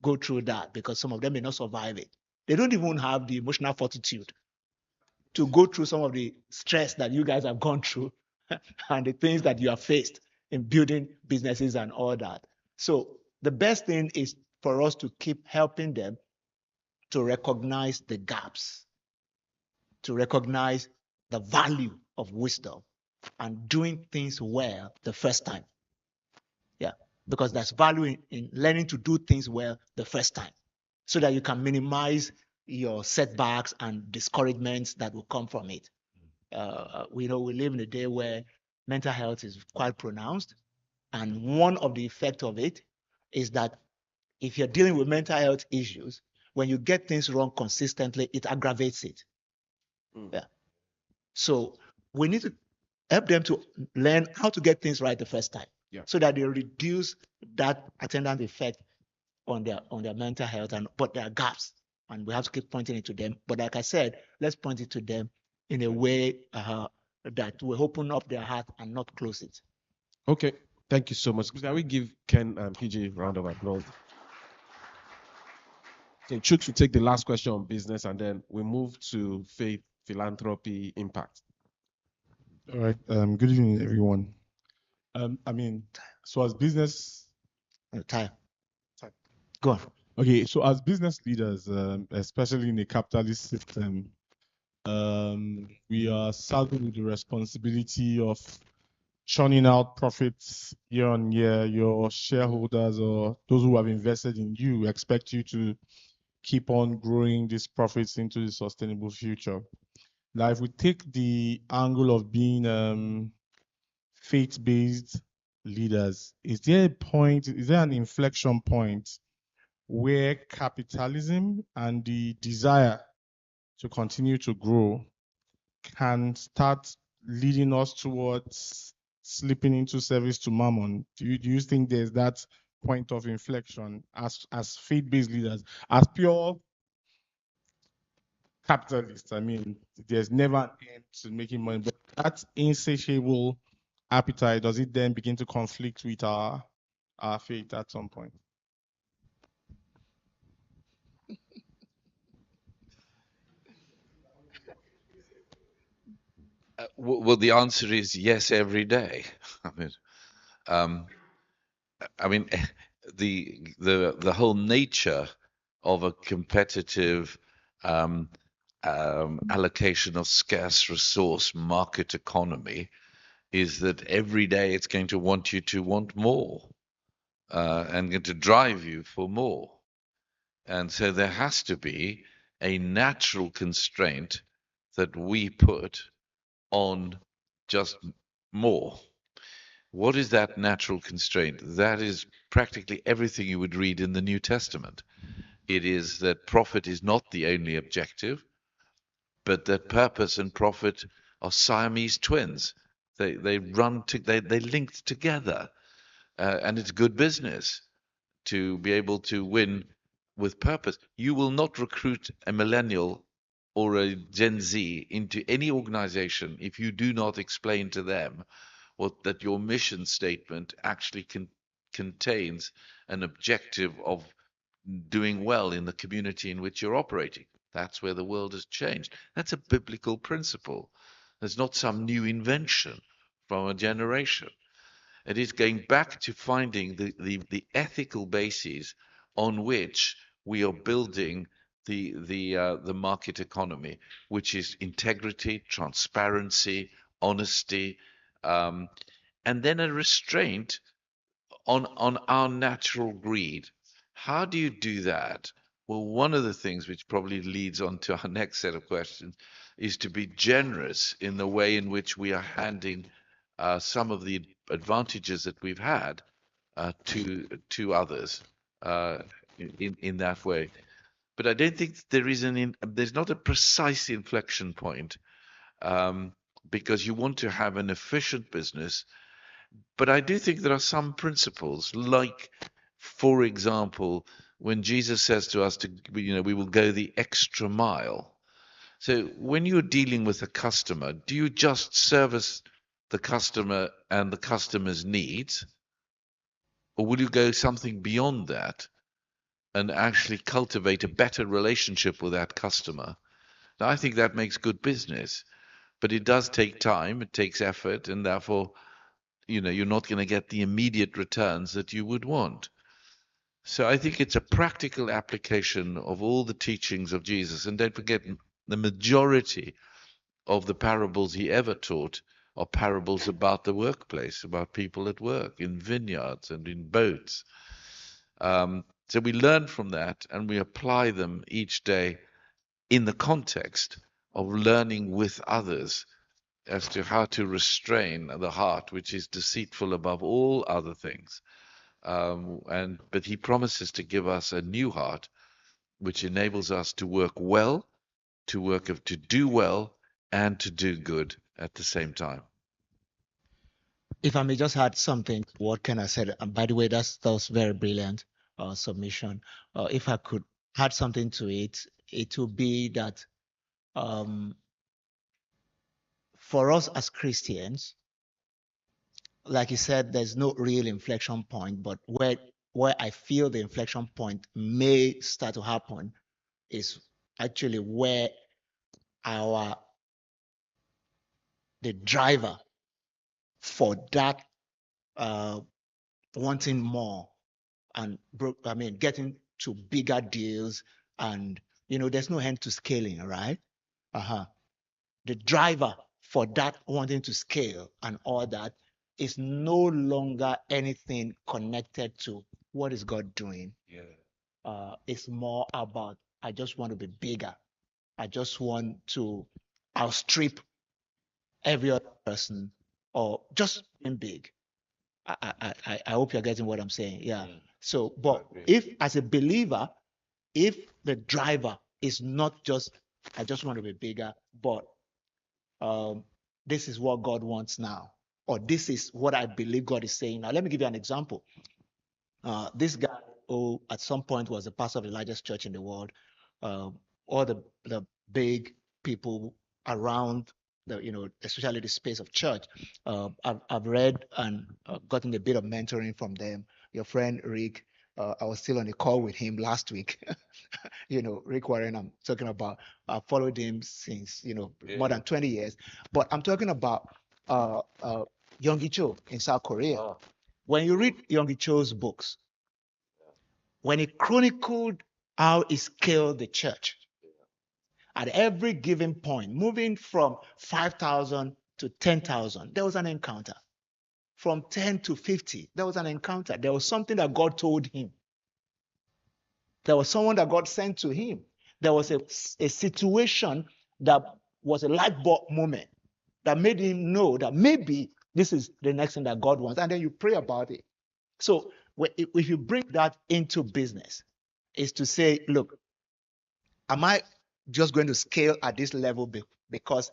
go through that because some of them may not survive it. They don't even have the emotional fortitude to go through some of the stress that you guys have gone through and the things that you have faced in building businesses and all that. So the best thing is for us to keep helping them to recognize the gaps, to recognize the value of wisdom and doing things well the first time. Yeah, because there's value in learning to do things well the first time so that you can minimize your setbacks and discouragements that will come from it. We live in a day where mental health is quite pronounced. And one of the effects of it is that if you're dealing with mental health issues, when you get things wrong consistently, it aggravates it. Yeah. So we need to help them to learn how to get things right the first time, so that they reduce that attendant effect on their mental health. But there are gaps, and we have to keep pointing it to them. But like I said, let's point it to them in a way that will open up their heart and not close it. Okay, thank you so much. Can we give Ken and PJ a round of applause? Okay, Chuk will take the last question on business, and then we move to faith, philanthropy, impact. All right. Good evening, everyone. So as business, Time. Go on. okay. So as business leaders, especially in a capitalist system, we are saddled with the responsibility of churning out profits year on year. Your shareholders or those who have invested in you expect you to keep on growing these profits into the sustainable future. Now, if we take the angle of being faith-based leaders, is there an inflection point where capitalism and the desire to continue to grow can start leading us towards slipping into service to mammon? Do you think there's that point of inflection as faith-based leaders, as pure capitalists. I mean, there's never an end to making money, but that insatiable appetite, does it then begin to conflict with our faith at some point? Well, the answer is yes every day. I mean, um, I mean, the whole nature of a competitive allocation of scarce resource market economy is that every day it's going to want you to want more and going to drive you for more. And so there has to be a natural constraint that we put on just more. What is that natural constraint? That is practically everything you would read in the New Testament. It is that profit is not the only objective, but that purpose and profit are Siamese twins. They run to, they linked together, and it's good business to be able to win with purpose. You will not recruit a millennial or a Gen Z into any organization if you do not explain to them what that your mission statement actually contains an objective of doing well in the community in which you're operating. That's where the world has changed. That's a biblical principle. There's not some new invention from a generation. It is going back to finding the ethical bases on which we are building the market economy, which is integrity, transparency, honesty, um, and then a restraint on our natural greed. How do you do that? Well, one of the things which probably leads on to our next set of questions is to be generous in the way in which we are handing some of the advantages that we've had to others in that way. But I don't think there is there's not a precise inflection point um, because you want to have an efficient business. But I do think there are some principles, like, for example, when Jesus says to us we will go the extra mile. So when you're dealing with a customer, do you just service the customer and the customer's needs, or will you go something beyond that and actually cultivate a better relationship with that customer? Now, I think that makes good business, but it does take time, it takes effort, and therefore, you're not going to get the immediate returns that you would want. So I think it's a practical application of all the teachings of Jesus. And don't forget, the majority of the parables he ever taught are parables about the workplace, about people at work, in vineyards and in boats. So we learn from that and we apply them each day in the context of learning with others as to how to restrain the heart, which is deceitful above all other things. But he promises to give us a new heart, which enables us to work well, to do well, and to do good at the same time. If I may just add something to what Ken has said, and by the way, that was very brilliant submission. If I could add something to it, it would be that for us as Christians, like you said, there's no real inflection point, but where I feel the inflection point may start to happen is actually where the driver for that wanting more and getting to bigger deals, and there's no end to scaling, right? The driver for that wanting to scale and all that is no longer anything connected to what is God doing. It's more about, I just want to be bigger. I just want to outstrip every other person, or just being big. I hope you're getting what I'm saying. Yeah. So, but if as a believer, if the driver is not just, I just want to be bigger, but this is what God wants now, or this is what I believe God is saying now. Let me give you an example. This guy, who at some point was the pastor of the largest church in the world, all the big people around especially the space of church. I've read and gotten a bit of mentoring from them. Your friend Rick, I was still on a call with him last week. Rick Warren, I'm talking about. I followed him since, more than 20 years. But I'm talking about Yonggi Cho in South Korea. Oh, When you read Yonggi Cho's books, when he chronicled how he scaled the church, at every given point, moving from 5,000 to 10,000, there was an encounter. From 10 to 50, there was an encounter. There was something that God told him. There was someone that God sent to him. There was a situation that was a light bulb moment that made him know that maybe this is the next thing that God wants. And then you pray about it. So if you bring that into business, is to say, look, am I just going to scale at this level because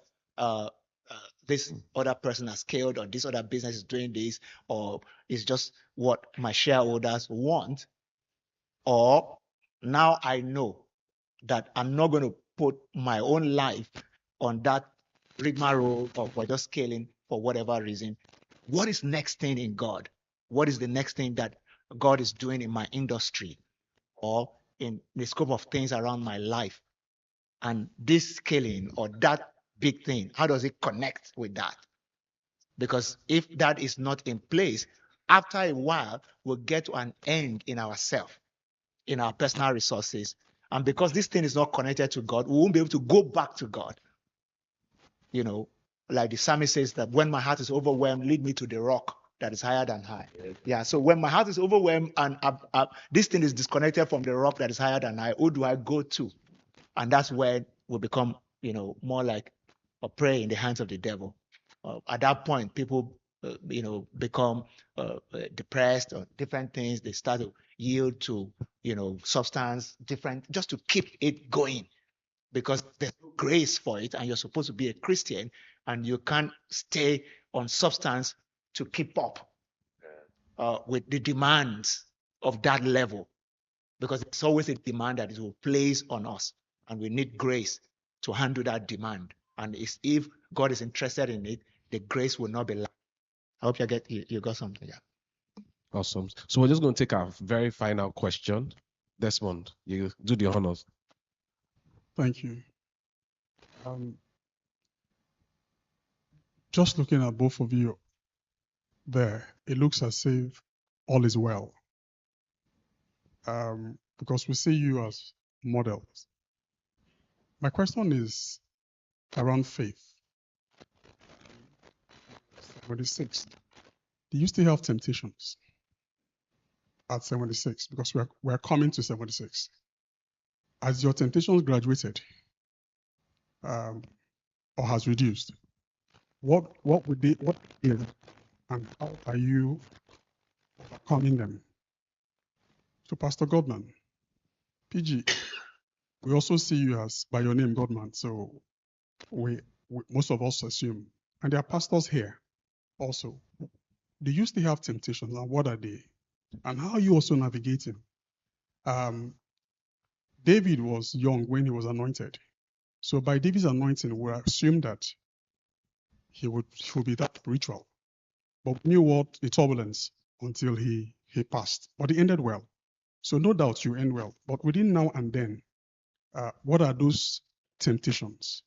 this other person has scaled, or this other business is doing this, or it's just what my shareholders want? Or now I know that I'm not going to put my own life on that rigmarole of we're just scaling for whatever reason. What is next thing in God? What is the next thing that God is doing in my industry or in the scope of things around my life? And this scaling or that big thing, how does it connect with that? Because if that is not in place, after a while, we'll get to an end in ourselves, in our personal resources. And because this thing is not connected to God, we won't be able to go back to God. Like the psalmist says that when my heart is overwhelmed, lead me to the rock that is higher than high. Yeah. So when my heart is overwhelmed and this thing is disconnected from the rock that is higher than high, who do I go to? And that's where we become, more like a prey in the hands of the devil. At that point, people, become depressed or different things. They start to yield to, substance, different, just to keep it going, because there's no grace for it, and you're supposed to be a Christian, and you can't stay on substance to keep up with the demands of that level, because it's always a demand that it will place on us, and we need grace to handle that demand. And if God is interested in it, the grace will not be lack. I hope you got something. Yeah. Awesome. So we're just going to take our very final question. Desmond, you do the honors. Thank you. Just looking at both of you there, it looks as if all is well. Because we see you as models. My question is around faith. 76. Do you still have temptations at 76? Because we're coming to 76. As your temptations graduated or has reduced, what is and how are you overcoming them? So Pastor Godman, PG, we also see you as by your name Godman. So we most of us assume, and there are pastors here also. Do you still have temptations, and what are they? And how are you also navigating? David was young when he was anointed. So by David's anointing, we assume that he would be that spiritual. But we knew what the turbulence until he passed. But he ended well. So no doubt you end well. But within now and then, what are those temptations?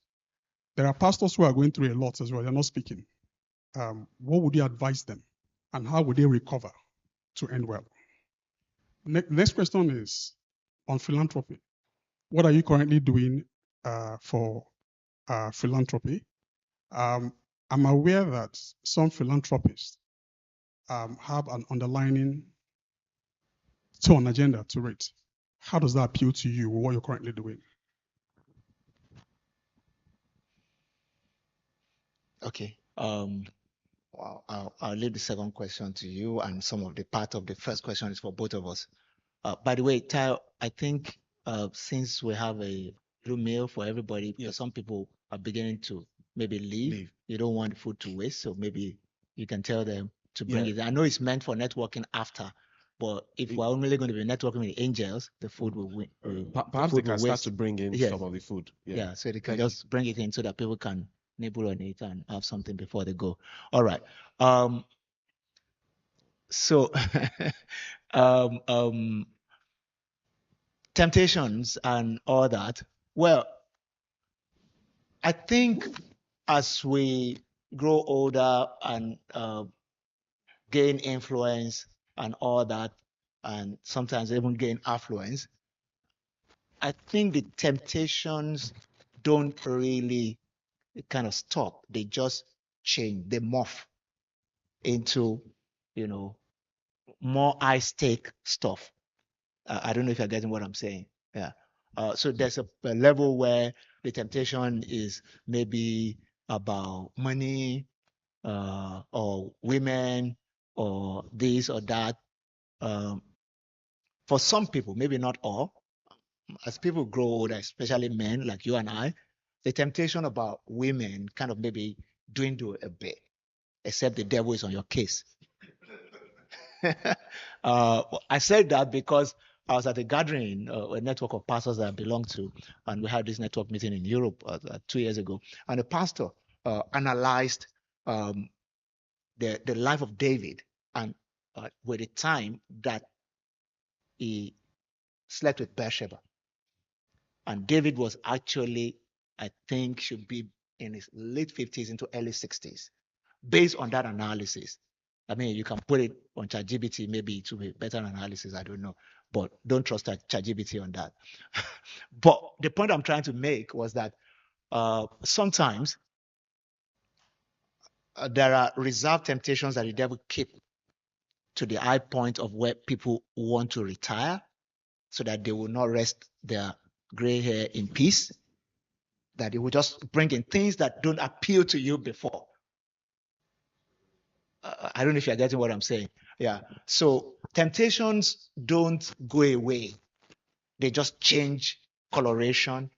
There are pastors who are going through a lot as well. They're not speaking. What would you advise them? And how would they recover to end well? Next question is on philanthropy. What are you currently doing for philanthropy? I'm aware that some philanthropists have an underlying tone agenda to it. How does that appeal to you, what you're currently doing? Okay. I'll leave the second question to you, and some of the part of the first question is for both of us. By the way, Tayo, I think since we have a little meal for everybody, because some people are beginning to maybe leave. You don't want the food to waste, so maybe you can tell them to bring it. I know it's meant for networking after, But if we're only going to be networking with angels, the food will win. Perhaps they can start to bring in some of the food. Yeah, so they can just bring it in so that people can nibble on it and have something before they go. All right. So temptations and all that. Well, I think as we grow older and gain influence and all that, and sometimes even gain affluence, I think the temptations don't really kind of stop. They just change, they morph into, more high stake stuff. I don't know if you're getting what I'm saying. Yeah. So there's a level where the temptation is maybe about money, or women, or this or that. For some people, maybe not all, as people grow older, especially men like you and I, the temptation about women kind of maybe dwindle a bit, except the devil is on your case. I said that because I was at a gathering, a network of pastors that I belong to, and we had this network meeting in Europe 2 years ago, and the pastor analyzed the life of David and with the time that he slept with Bathsheba. And David was actually, I think, should be in his late 50s into early 60s. Based on that analysis, I mean, you can put it on ChatGPT, maybe it will be better analysis, I don't know. But don't trust ChatGPT on that. But the point I'm trying to make was that sometimes there are reserved temptations that the devil keep to the high point of where people want to retire so that they will not rest their gray hair in peace, that they will just bring in things that don't appeal to you before. I don't know if you're getting what I'm saying. Yeah. So temptations don't go away. They just change coloration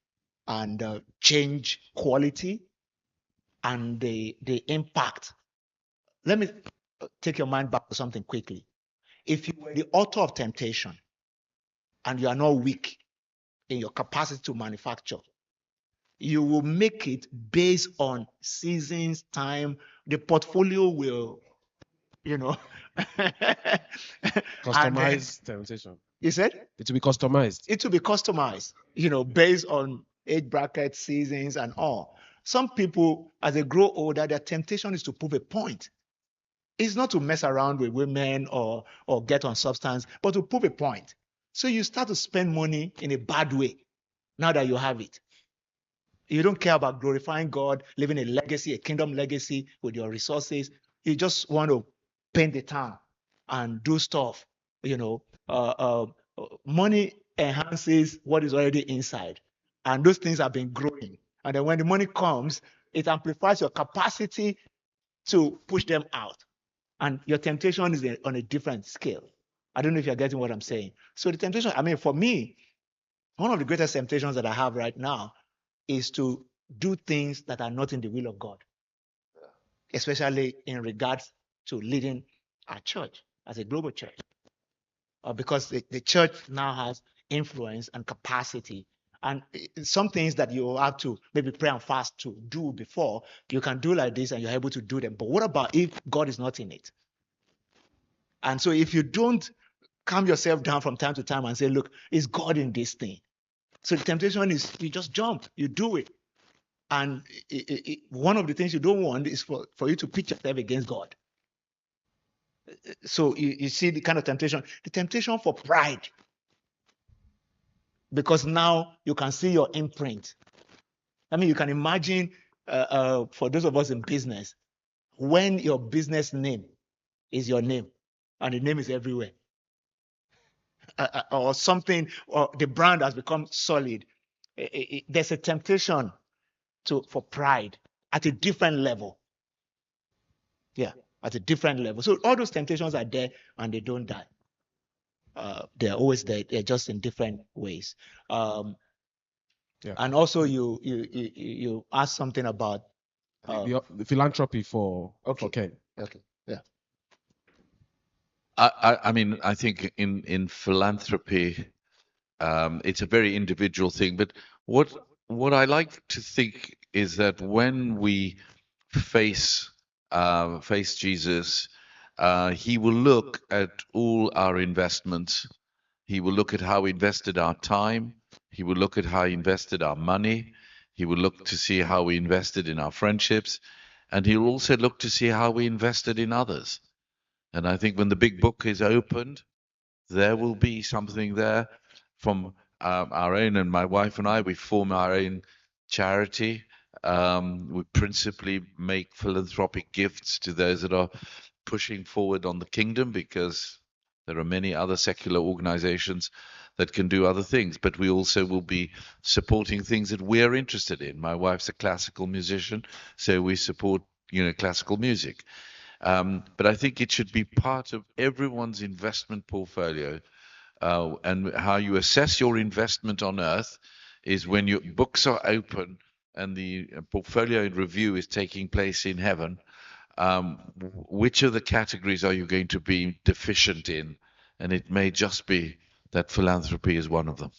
and change quality and the impact. Let me take your mind back to something quickly. If you were the author of temptation and you are not weak in your capacity to manufacture, you will make it based on seasons, time. The portfolio will, Customized temptation. You said? It will be customized. It will be customized, based on age bracket, seasons, and all. Some people, as they grow older, their temptation is to prove a point. It's not to mess around with women or get on substance, but to prove a point. So you start to spend money in a bad way now that you have it. You don't care about glorifying God, living a legacy, a kingdom legacy with your resources. You just want to paint the town and do stuff. Money enhances what is already inside. And those things have been growing. And then when the money comes, it amplifies your capacity to push them out. And your temptation is on a different scale. I don't know if you're getting what I'm saying. So the temptation, for me, one of the greatest temptations that I have right now is to do things that are not in the will of God, especially in regards to leading our church as a global church. Because the church now has influence and capacity. And some things that you have to maybe pray and fast to do before, you can do like this and you're able to do them. But what about if God is not in it? And so if you don't calm yourself down from time to time and say, look, is God in this thing? So the temptation is you just jump, you do it. And one of the things you don't want is for you to pitch yourself against God. So you see the kind of temptation, the temptation for pride. Because now you can see your imprint. You can imagine, for those of us in business, when your business name is your name and the name is everywhere. Or something, or the brand has become solid. There's a temptation for pride at a different level. Yeah, at a different level. So all those temptations are there and they don't die. They're always there. They're just in different ways. And also, you asked something about the philanthropy for Ken. Okay. Yeah. I mean, I think in philanthropy, it's a very individual thing. But what what I like to think is that when we face face Jesus, he will look at all our investments. He will look at how we invested our time. He will look at how we invested our money. He will look to see how we invested in our friendships. And he'll also look to see how we invested in others. And I think when the big book is opened, there will be something there from our own. And my wife and I, we form our own charity. We principally make philanthropic gifts to those that are pushing forward on the kingdom, because there are many other secular organizations that can do other things. But we also will be supporting things that we're interested in. My wife's a classical musician, so we support, classical music. But I think it should be part of everyone's investment portfolio. And how you assess your investment on earth is when your books are open and the portfolio review is taking place in heaven. Which of the categories are you going to be deficient in? And it may just be that philanthropy is one of them.